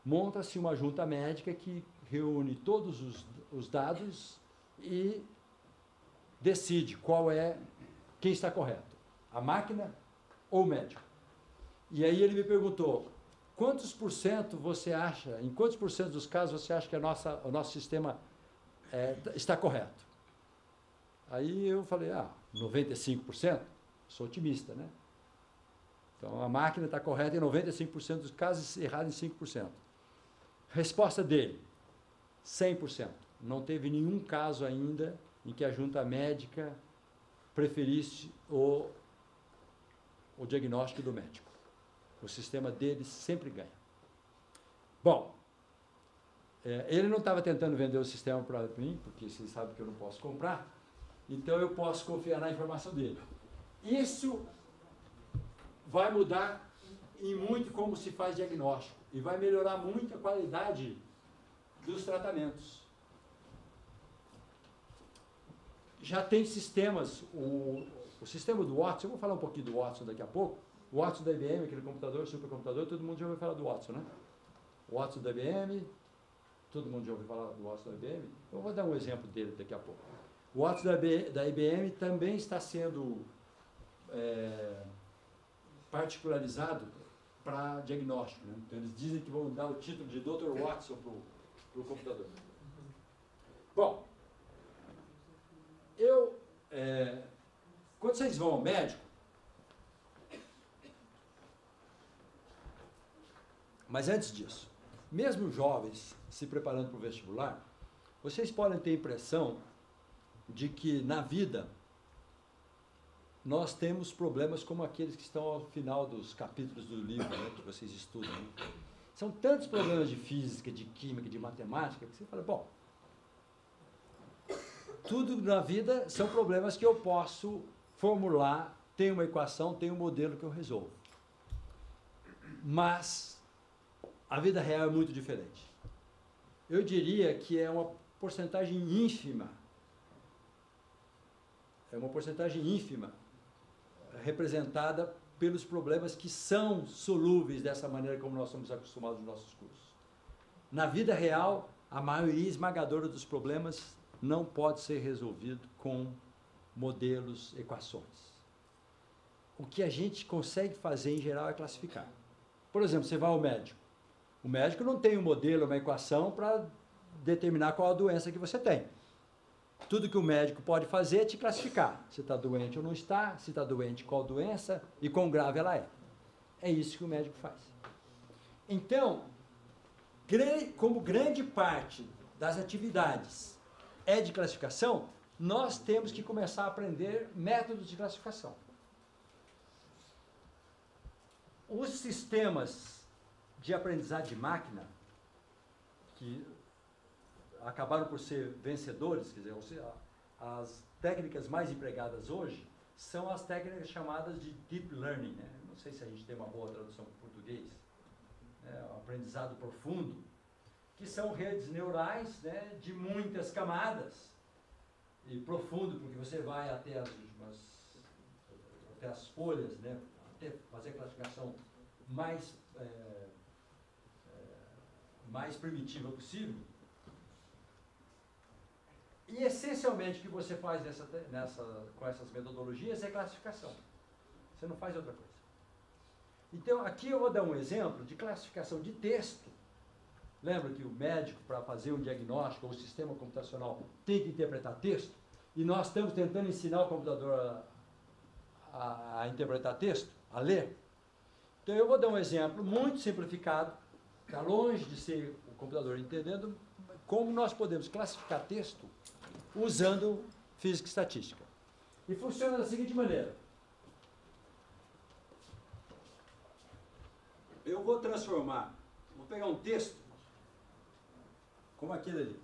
monta-se uma junta médica que reúne todos os dados e decide quem está correto, a máquina ou o médico. E aí ele me perguntou, em quantos por cento dos casos você acha que o nosso sistema está correto? Aí eu falei, 95%? Sou otimista, né? Então, a máquina está correta em 95% dos casos, errada em 5%. Resposta dele, 100%. Não teve nenhum caso ainda em que a junta médica preferisse o diagnóstico do médico. O sistema deles sempre ganha. Bom, ele não estava tentando vender o sistema para mim, porque você sabe que eu não posso comprar, então eu posso confiar na informação dele. Isso vai mudar em muito como se faz diagnóstico e vai melhorar muito a qualidade dos tratamentos. Já tem sistemas, o sistema do Watson, eu vou falar um pouquinho do Watson daqui a pouco. O Watson da IBM, aquele computador, supercomputador, todo mundo já ouviu falar do Watson, né? O Watson da IBM, todo mundo já ouviu falar do Watson da IBM. Eu vou dar um exemplo dele daqui a pouco. O Watson da IBM também está sendo particularizado para diagnóstico, né? Então eles dizem que vão dar o título de Dr. Watson para o computador. Bom, quando vocês vão ao médico, mas antes disso, mesmo jovens se preparando para o vestibular, vocês podem ter a impressão de que na vida nós temos problemas como aqueles que estão ao final dos capítulos do livro, né, que vocês estudam. Né? São tantos problemas de física, de química, de matemática, que você fala, bom, tudo na vida são problemas que eu posso formular, tem uma equação, tem um modelo que eu resolvo. Mas a vida real é muito diferente. Eu diria que é uma porcentagem ínfima, representada pelos problemas que são solúveis dessa maneira como nós somos acostumados nos nossos cursos. Na vida real, a maioria esmagadora dos problemas não pode ser resolvido com modelos, equações. O que a gente consegue fazer, em geral, é classificar. Por exemplo, você vai ao médico. O médico não tem um modelo, uma equação para determinar qual a doença que você tem. Tudo que o médico pode fazer é te classificar. Se está doente ou não está, se está doente, qual doença e quão grave ela é. É isso que o médico faz. Então, como grande parte das atividades é de classificação, nós temos que começar a aprender métodos de classificação. Os sistemas de aprendizagem de máquina, que acabaram por ser vencedores, quer dizer, as técnicas mais empregadas hoje são as técnicas chamadas de deep learning, né? Não sei se a gente tem uma boa tradução para o português, né? O aprendizado profundo, que são redes neurais, né, de muitas camadas, e profundo porque você vai até as folhas, né, até fazer a classificação mais primitiva possível. E essencialmente o que você faz com essas metodologias é classificação. Você não faz outra coisa. Então, aqui eu vou dar um exemplo de classificação de texto. Lembra que o médico, para fazer um diagnóstico, ou o sistema computacional, tem que interpretar texto? E nós estamos tentando ensinar o computador a interpretar texto, a ler. Então, eu vou dar um exemplo muito simplificado, está longe de ser o computador entendendo como nós podemos classificar texto usando física e estatística. E funciona da seguinte maneira. Eu vou pegar um texto, como aquele ali.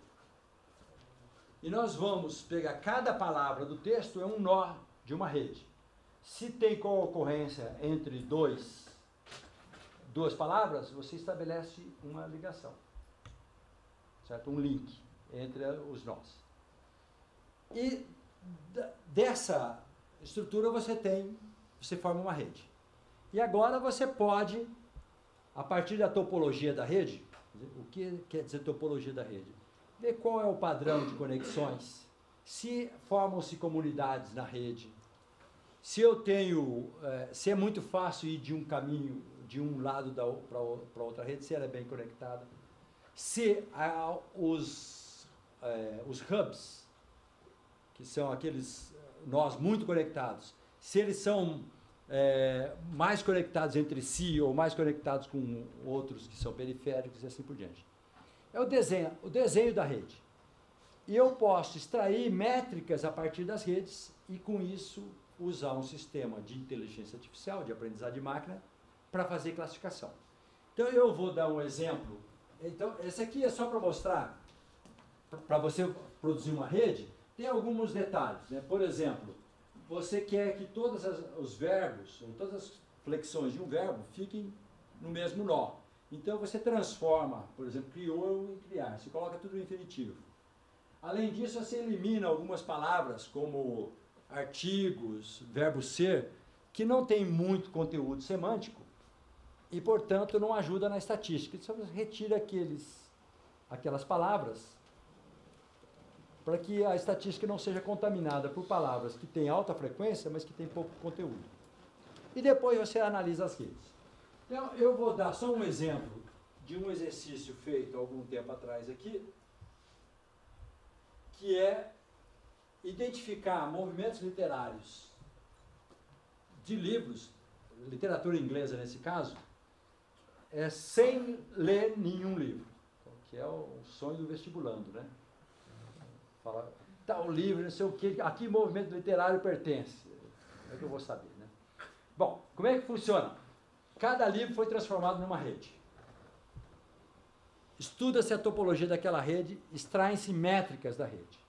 E nós vamos pegar cada palavra do texto, é um nó de uma rede. Se tem co-ocorrência entre duas palavras, você estabelece uma ligação, certo? Um link entre os nós. E dessa estrutura você forma uma rede. E agora você pode, a partir da topologia da rede, o que quer dizer topologia da rede? Ver qual é o padrão de conexões, se formam-se comunidades na rede, se é muito fácil ir de um caminho, de um lado para outra rede, se ela é bem conectada, se os hubs, que são aqueles nós muito conectados, se eles são mais conectados entre si ou mais conectados com outros que são periféricos e assim por diante. É o desenho da rede. E eu posso extrair métricas a partir das redes e, com isso, usar um sistema de inteligência artificial, de aprendizagem de máquina, para fazer classificação. Então, eu vou dar um exemplo. Então, esse aqui é só para mostrar, para você produzir uma rede, tem alguns detalhes, né? Por exemplo, você quer que todos os verbos, ou todas as flexões de um verbo, fiquem no mesmo nó. Então, você transforma, por exemplo, criou em criar, você coloca tudo no infinitivo. Além disso, você elimina algumas palavras, como artigos, verbo ser, que não tem muito conteúdo semântico e, portanto, não ajuda na estatística. Então, você retira aquelas palavras para que a estatística não seja contaminada por palavras que têm alta frequência, mas que têm pouco conteúdo. E depois você analisa as redes. Então, eu vou dar só um exemplo de um exercício feito há algum tempo atrás aqui, que é identificar movimentos literários de livros, literatura inglesa nesse caso, sem ler nenhum livro, que é o sonho do vestibulando, né? Fala, tal livro, não sei o que, a que movimento literário pertence? Como é que eu vou saber, né? Bom, como é que funciona? Cada livro foi transformado numa rede. Estuda-se a topologia daquela rede, extraem-se métricas da rede.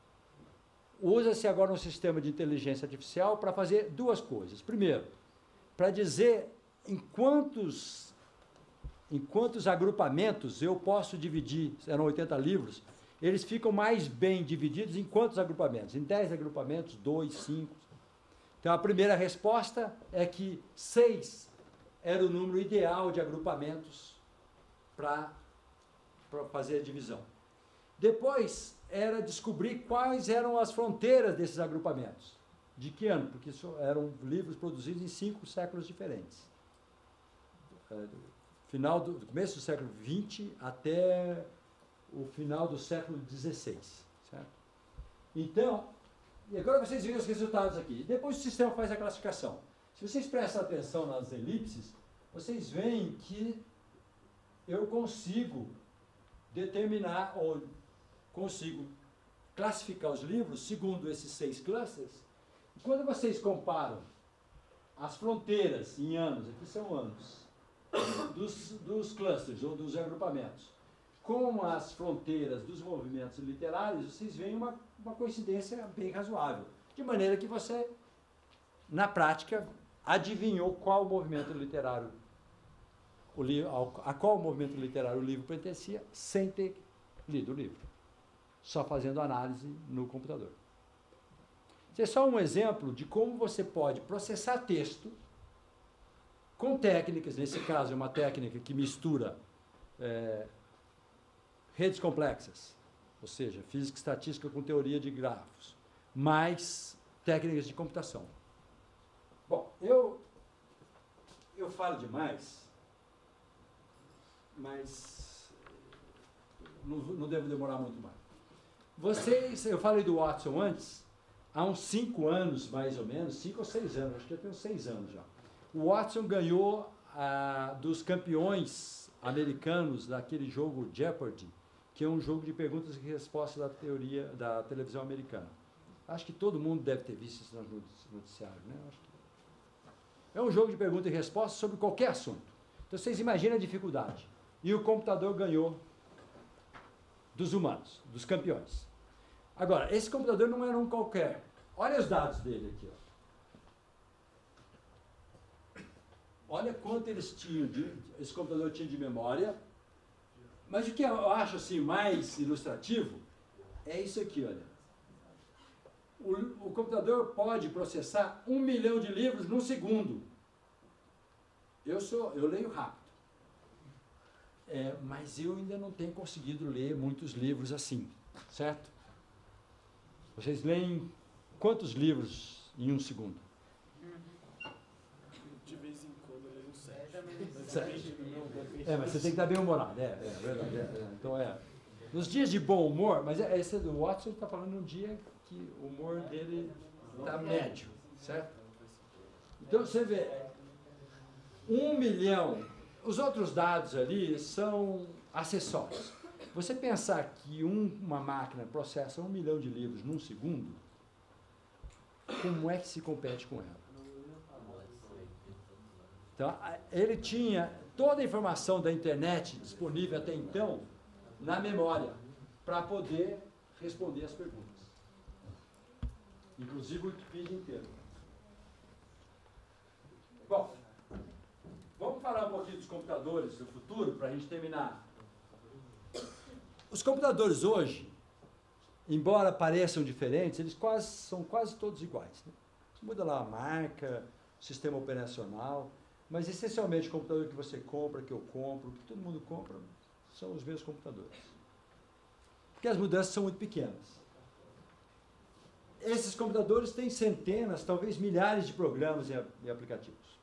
Usa-se agora um sistema de inteligência artificial para fazer duas coisas. Primeiro, para dizer em quantos agrupamentos eu posso dividir, eram 80 livros, eles ficam mais bem divididos em quantos agrupamentos? Em 10 agrupamentos, 2, 5. Então, a primeira resposta é que 6 era o número ideal de agrupamentos para para fazer a divisão. Depois era descobrir quais eram as fronteiras desses agrupamentos. De que ano? Porque eram livros produzidos em 5 séculos diferentes. Do começo do século XX até o final do século XVI. Certo? Então, e agora vocês veem os resultados aqui. Depois o sistema faz a classificação. Se vocês prestam atenção nas elipses, vocês veem que eu consigo determinar, ou consigo classificar os livros segundo esses 6 clusters. E quando vocês comparam as fronteiras em anos, aqui são anos, dos clusters ou dos agrupamentos, com as fronteiras dos movimentos literários, vocês veem uma coincidência bem razoável. De maneira que você, na prática, adivinhou qual movimento literário, a qual movimento literário o livro pertencia, sem ter lido o livro. Só fazendo análise no computador. Isso é só um exemplo de como você pode processar texto com técnicas, nesse caso é uma técnica que mistura redes complexas, ou seja, física e estatística com teoria de grafos, mais técnicas de computação. Bom, eu falo demais, mas não devo demorar muito mais. Eu falei do Watson antes, há uns 5 anos, mais ou menos, 5 ou 6 anos, acho que eu tenho 6 anos já. O Watson ganhou dos campeões americanos daquele jogo Jeopardy, que é um jogo de perguntas e respostas da televisão americana. Acho que todo mundo deve ter visto isso no noticiário, né? É um jogo de perguntas e respostas sobre qualquer assunto. Então vocês imaginam a dificuldade. E o computador ganhou dos humanos, dos campeões. Agora, esse computador não era um qualquer. Olha os dados dele aqui. Olha quanto esse computador tinha de memória. Mas o que eu acho assim, mais ilustrativo é isso aqui, olha. O computador pode processar 1 milhão de livros num segundo. Eu leio rápido. Mas eu ainda não tenho conseguido ler muitos livros assim, certo? Vocês leem quantos livros em 1 segundo? De vez em quando eu leio 7. Mas você tem que estar bem humorado, verdade. Então nos dias de bom humor, mas esse do Watson está falando num dia que o humor dele está médio, certo? Então você vê, 1 milhão, os outros dados ali são acessórios. Você pensar que uma máquina processa 1 milhão de livros num segundo, como é que se compete com ela? Então, ele tinha toda a informação da internet disponível até então na memória, para poder responder as perguntas. Inclusive o Wikipedia inteiro. Bom, vamos falar um pouquinho dos computadores do futuro, para a gente terminar. Os computadores hoje, embora pareçam diferentes, eles são quase todos iguais, né? Muda lá a marca, o sistema operacional, mas essencialmente o computador que você compra, que eu compro, que todo mundo compra, são os mesmos computadores. Porque as mudanças são muito pequenas. Esses computadores têm centenas, talvez milhares de programas e aplicativos.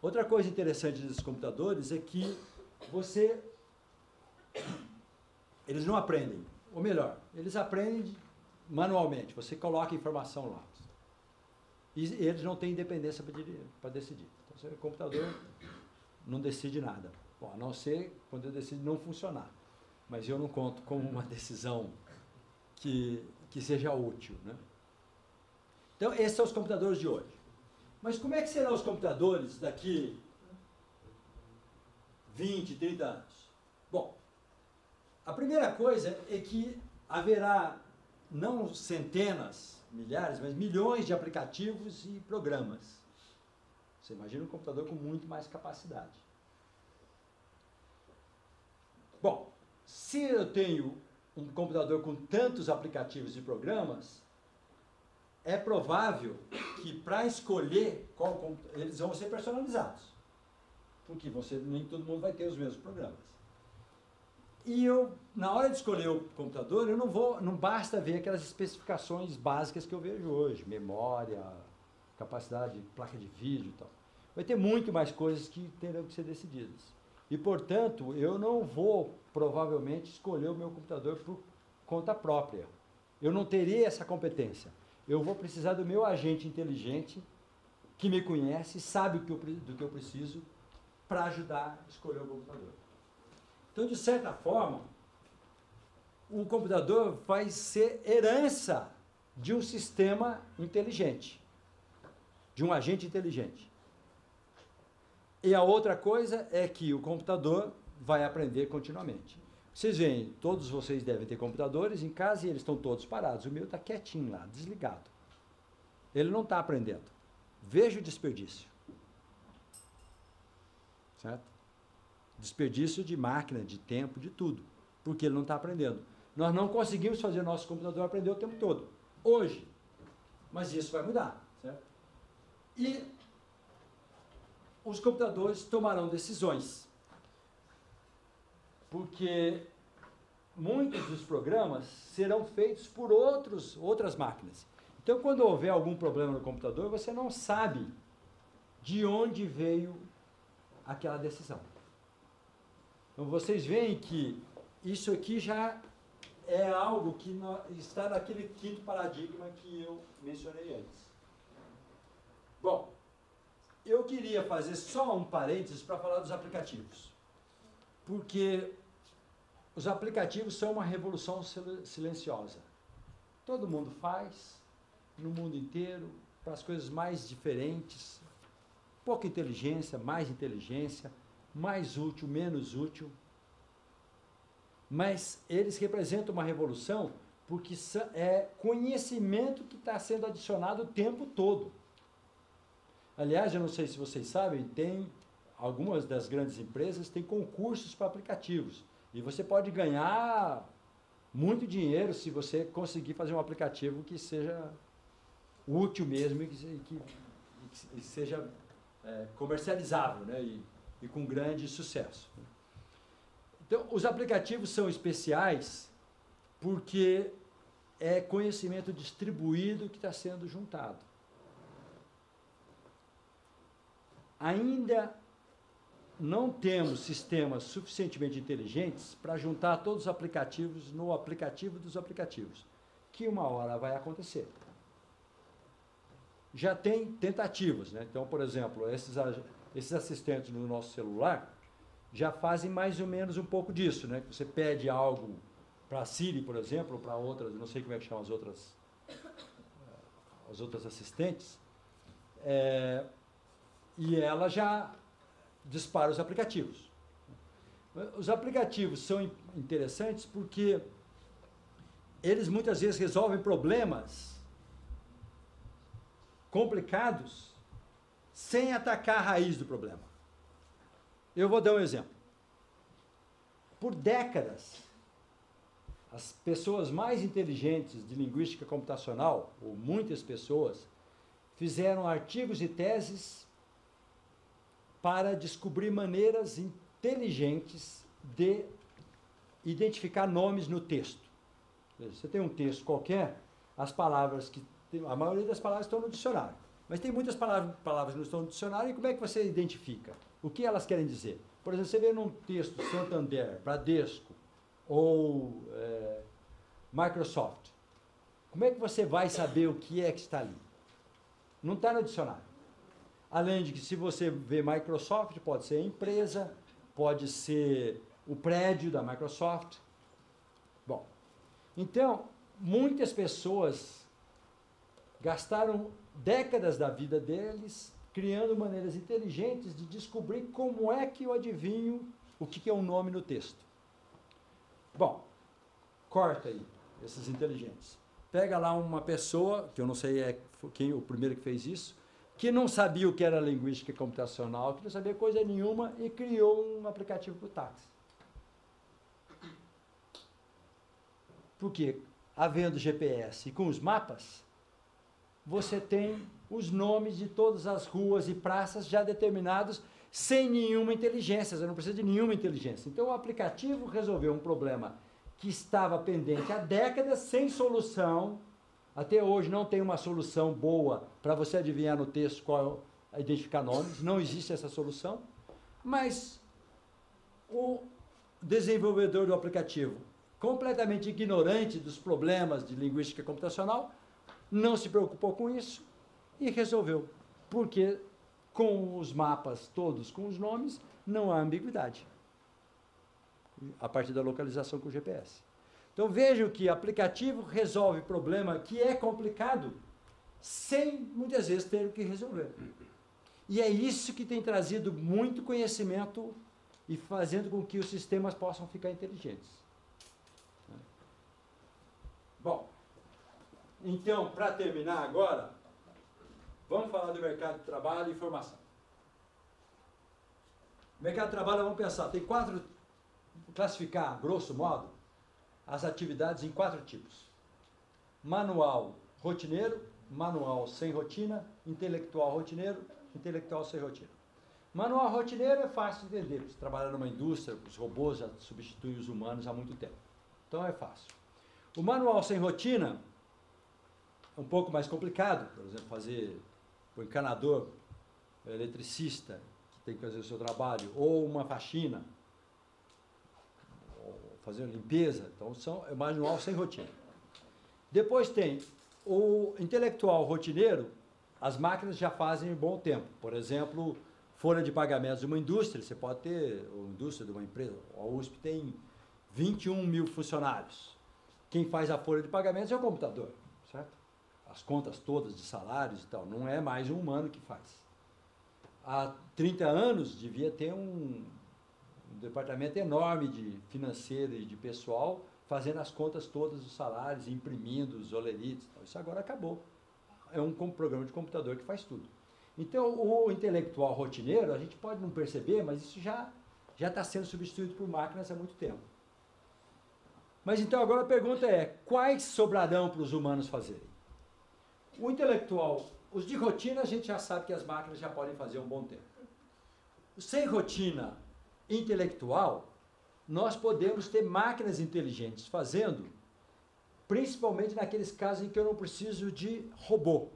Outra coisa interessante desses computadores é que eles não aprendem. Ou melhor, eles aprendem manualmente. Você coloca a informação lá. E eles não têm independência para decidir. Então, o computador não decide nada. Bom, a não ser quando eu decido não funcionar. Mas eu não conto como uma decisão que seja útil, né? Então, esses são os computadores de hoje. Mas como é que serão os computadores daqui 20, 30 anos? Bom, a primeira coisa é que haverá não centenas, milhares, mas milhões de aplicativos e programas. Você imagina um computador com muito mais capacidade. Bom, se eu tenho um computador com tantos aplicativos e programas, é provável que para escolher qual eles vão ser personalizados. Porque nem todo mundo vai ter os mesmos programas. E na hora de escolher o computador, não basta ver aquelas especificações básicas que eu vejo hoje, memória, capacidade de placa de vídeo e tal. Vai ter muito mais coisas que terão que ser decididas. E, portanto, eu não vou, provavelmente, escolher o meu computador por conta própria. Eu não terei essa competência. Eu vou precisar do meu agente inteligente, que me conhece, sabe do que eu preciso, para ajudar a escolher o computador. Então, de certa forma, o computador vai ser herança de um sistema inteligente, de um agente inteligente. E a outra coisa é que o computador vai aprender continuamente. Vocês veem, todos vocês devem ter computadores em casa e eles estão todos parados. O meu está quietinho lá, desligado. Ele não está aprendendo. Veja o desperdício. Certo? Desperdício de máquina, de tempo, de tudo. Porque ele não está aprendendo. Nós não conseguimos fazer nosso computador aprender o tempo todo. Hoje. Mas isso vai mudar. Certo? E os computadores tomarão decisões. Porque muitos dos programas serão feitos por outras máquinas. Então, quando houver algum problema no computador, você não sabe de onde veio aquela decisão. Então, vocês veem que isso aqui já é algo que está naquele quinto paradigma que eu mencionei antes. Bom, eu queria fazer só um parênteses para falar dos aplicativos. Porque os aplicativos são uma revolução silenciosa. Todo mundo faz, no mundo inteiro, para as coisas mais diferentes. Pouca inteligência, mais útil, menos útil. Mas eles representam uma revolução porque é conhecimento que está sendo adicionado o tempo todo. Aliás, eu não sei se vocês sabem, algumas das grandes empresas têm concursos para aplicativos. E você pode ganhar muito dinheiro se você conseguir fazer um aplicativo que seja útil mesmo e que seja comercializável, né? E com grande sucesso. Então, os aplicativos são especiais porque é conhecimento distribuído que está sendo juntado. Ainda não temos sistemas suficientemente inteligentes para juntar todos os aplicativos no aplicativo dos aplicativos, que uma hora vai acontecer. Já tem tentativas, né? Então, por exemplo, esses assistentes no nosso celular já fazem mais ou menos um pouco disso, né? Você pede algo para a Siri, por exemplo, ou para outras, não sei como é que chamam as outras assistentes, e ela já dispara os aplicativos. Os aplicativos são interessantes porque eles muitas vezes resolvem problemas complicados sem atacar a raiz do problema. Eu vou dar um exemplo. Por décadas, as pessoas mais inteligentes de linguística computacional, ou muitas pessoas, fizeram artigos e teses para descobrir maneiras inteligentes de identificar nomes no texto. Você tem um texto qualquer, a maioria das palavras estão no dicionário. Mas tem muitas palavras que não estão no dicionário, e como é que você identifica? O que elas querem dizer? Por exemplo, você vê num texto Santander, Bradesco ou Microsoft. Como é que você vai saber o que é que está ali? Não está no dicionário. Além de que, se você vê Microsoft, pode ser a empresa, pode ser o prédio da Microsoft. Bom, então, muitas pessoas gastaram décadas da vida deles criando maneiras inteligentes de descobrir como é que eu adivinho o que é um nome no texto. Bom, corta aí esses inteligentes. Pega lá uma pessoa, que eu não sei quem o primeiro que fez isso, que não sabia o que era linguística computacional, que não sabia coisa nenhuma e criou um aplicativo para o táxi. Por quê? Havendo GPS e com os mapas, você tem os nomes de todas as ruas e praças já determinados sem nenhuma inteligência, você não precisa de nenhuma inteligência. Então o aplicativo resolveu um problema que estava pendente há décadas, sem solução. Até hoje não tem uma solução boa para você adivinhar no texto qual identificar nomes, não existe essa solução, mas o desenvolvedor do aplicativo, completamente ignorante dos problemas de linguística computacional, não se preocupou com isso e resolveu, porque com os mapas todos com os nomes, não há ambiguidade, a partir da localização com o GPS. Então vejam que aplicativo resolve problema que é complicado, sem muitas vezes ter que resolver. E é isso que tem trazido muito conhecimento e fazendo com que os sistemas possam ficar inteligentes. Bom, então, para terminar agora, vamos falar do mercado de trabalho e formação. Mercado de trabalho, vamos pensar, tem classificar, grosso modo, as atividades em 4 tipos. Manual rotineiro, manual sem rotina, intelectual rotineiro, intelectual sem rotina. Manual rotineiro é fácil de entender, você trabalha numa indústria, os robôs já substituem os humanos há muito tempo. Então é fácil. O manual sem rotina é um pouco mais complicado, por exemplo, fazer o encanador, o eletricista, que tem que fazer o seu trabalho, ou uma faxina, ou fazer uma limpeza, então é manual sem rotina. Depois tem o intelectual rotineiro, as máquinas já fazem um bom tempo. Por exemplo, folha de pagamentos de uma indústria, você pode ter, ou indústria de uma empresa, a USP tem 21 mil funcionários. Quem faz a folha de pagamentos é o computador, certo? As contas todas de salários e tal, não é mais um humano que faz. Há 30 anos devia ter um departamento enorme de financeiro e de pessoal fazendo as contas todas dos salários, imprimindo os olerites. Isso agora acabou. É um programa de computador que faz tudo. Então, o intelectual rotineiro, a gente pode não perceber, mas isso já está sendo substituído por máquinas há muito tempo. Mas então agora a pergunta é, quais sobrarão para os humanos fazerem? O intelectual, os de rotina a gente já sabe que as máquinas já podem fazer há um bom tempo. Sem rotina intelectual, nós podemos ter máquinas inteligentes fazendo, principalmente naqueles casos em que eu não preciso de robô.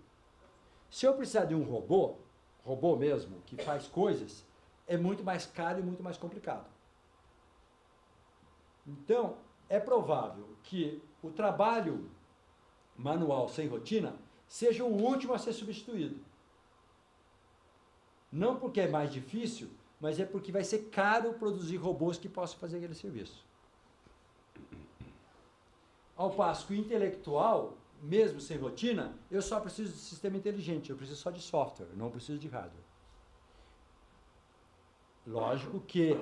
Se eu precisar de um robô mesmo, que faz coisas, é muito mais caro e muito mais complicado. Então, é provável que o trabalho manual sem rotina seja o último a ser substituído. Não porque é mais difícil, mas é porque vai ser caro produzir robôs que possam fazer aquele serviço. Ao passo que o intelectual, mesmo sem rotina, eu só preciso de sistema inteligente, eu preciso só de software, não preciso de hardware. Lógico que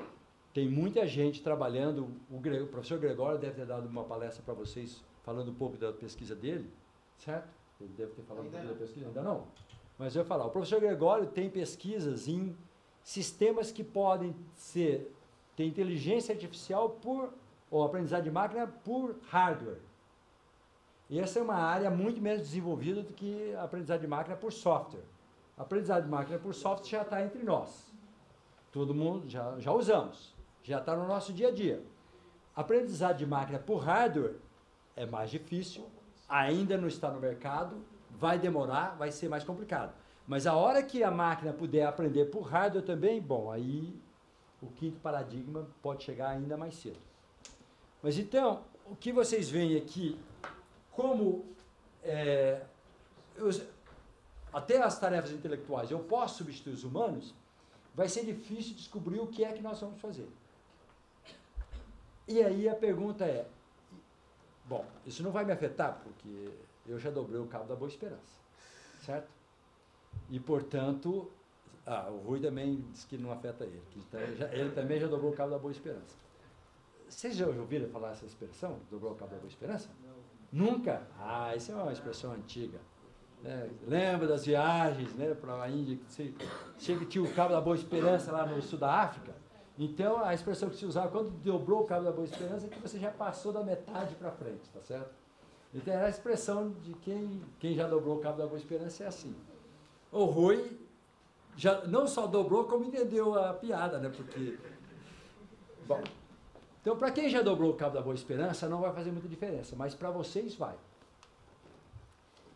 tem muita gente trabalhando, o professor Gregório deve ter dado uma palestra para vocês, falando um pouco da pesquisa dele, certo? Ele deve ter falado um pouco da pesquisa, ainda não? Mas eu vou falar, o professor Gregório tem pesquisas em sistemas que podem ter inteligência artificial ou aprendizagem de máquina por hardware. E essa é uma área muito menos desenvolvida do que a aprendizagem de máquina por software. A aprendizagem de máquina por software já está entre nós. Todo mundo já usamos, já está no nosso dia a dia. A aprendizagem de máquina por hardware é mais difícil, ainda não está no mercado, vai demorar, vai ser mais complicado. Mas a hora que a máquina puder aprender por hardware também, bom, aí o quinto paradigma pode chegar ainda mais cedo. Mas então, o que vocês veem aqui, como até as tarefas intelectuais eu posso substituir os humanos, vai ser difícil descobrir o que é que nós vamos fazer. E aí a pergunta é, bom, isso não vai me afetar, porque eu já dobrei o cabo da Boa Esperança, certo? E, portanto, o Rui também disse que não afeta ele, ele também já dobrou o cabo da Boa Esperança. Vocês já ouviram falar essa expressão, dobrou o cabo da Boa Esperança? Não. Nunca? Ah, isso é uma expressão antiga. Lembra das viagens, né, para a Índia, que chega que tinha o cabo da Boa Esperança lá no sul da África? Então, a expressão que se usava quando dobrou o cabo da Boa Esperança é que você já passou da metade para frente, tá certo? Então, a expressão de quem já dobrou o cabo da Boa Esperança é assim. O Rui já não só dobrou, como entendeu a piada, né? Porque... Bom, então, para quem já dobrou o cabo da Boa Esperança, não vai fazer muita diferença, mas para vocês vai.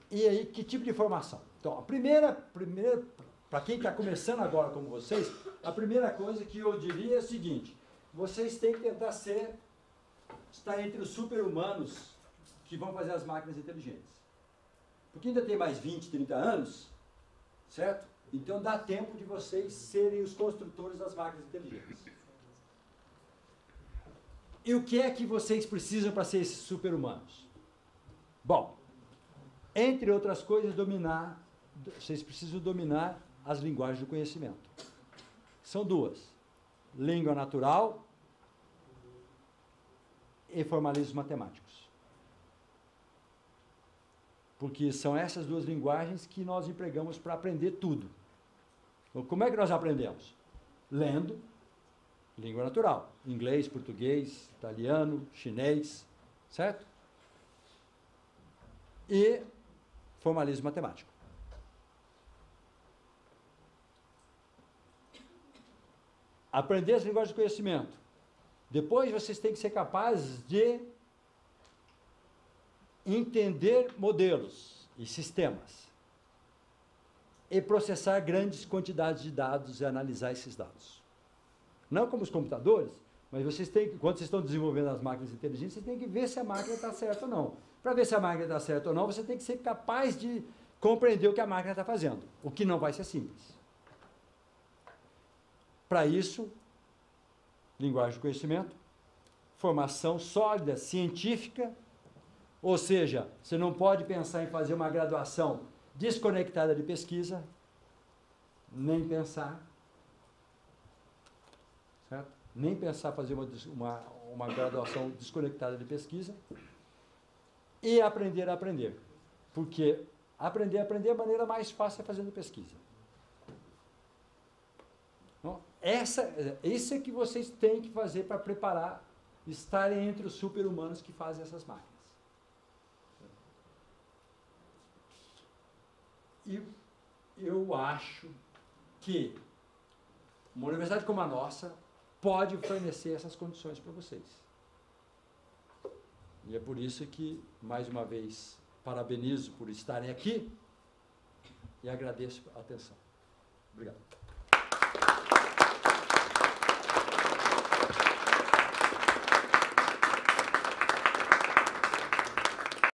E aí, que tipo de formação? Então, a primeira para quem está começando agora como vocês, a primeira coisa que eu diria é o seguinte: vocês têm que tentar estar entre os super-humanos que vão fazer as máquinas inteligentes. Porque ainda tem mais 20, 30 anos, certo? Então dá tempo de vocês serem os construtores das máquinas inteligentes. E o que é que vocês precisam para ser esses super-humanos? Bom, entre outras coisas, vocês precisam dominar as linguagens do conhecimento. São duas: língua natural e formalismos matemáticos. Porque são essas duas linguagens que nós empregamos para aprender tudo. Então, como é que nós aprendemos? Lendo, língua natural, inglês, português, italiano, chinês, certo? E formalismo matemático. Aprender as linguagens do conhecimento. Depois vocês têm que ser capazes de entender modelos e sistemas e processar grandes quantidades de dados e analisar esses dados. Não como os computadores, mas vocês têm que, quando vocês estão desenvolvendo as máquinas inteligentes, vocês têm que ver se a máquina está certa ou não. Para ver se a máquina está certa ou não, você tem que ser capaz de compreender o que a máquina está fazendo, o que não vai ser simples. Para isso, linguagem de conhecimento, formação sólida, científica, ou seja, você não pode pensar em fazer uma graduação desconectada de pesquisa, nem pensar, certo? Nem pensar fazer uma graduação desconectada de pesquisa, e aprender a aprender, porque aprender a maneira mais fácil é fazendo pesquisa. Então, isso é que vocês têm que fazer para preparar, estarem entre os super-humanos que fazem essas máquinas. E eu acho que uma universidade como a nossa pode fornecer essas condições para vocês. E é por isso que, mais uma vez, parabenizo por estarem aqui e agradeço a atenção. Obrigado.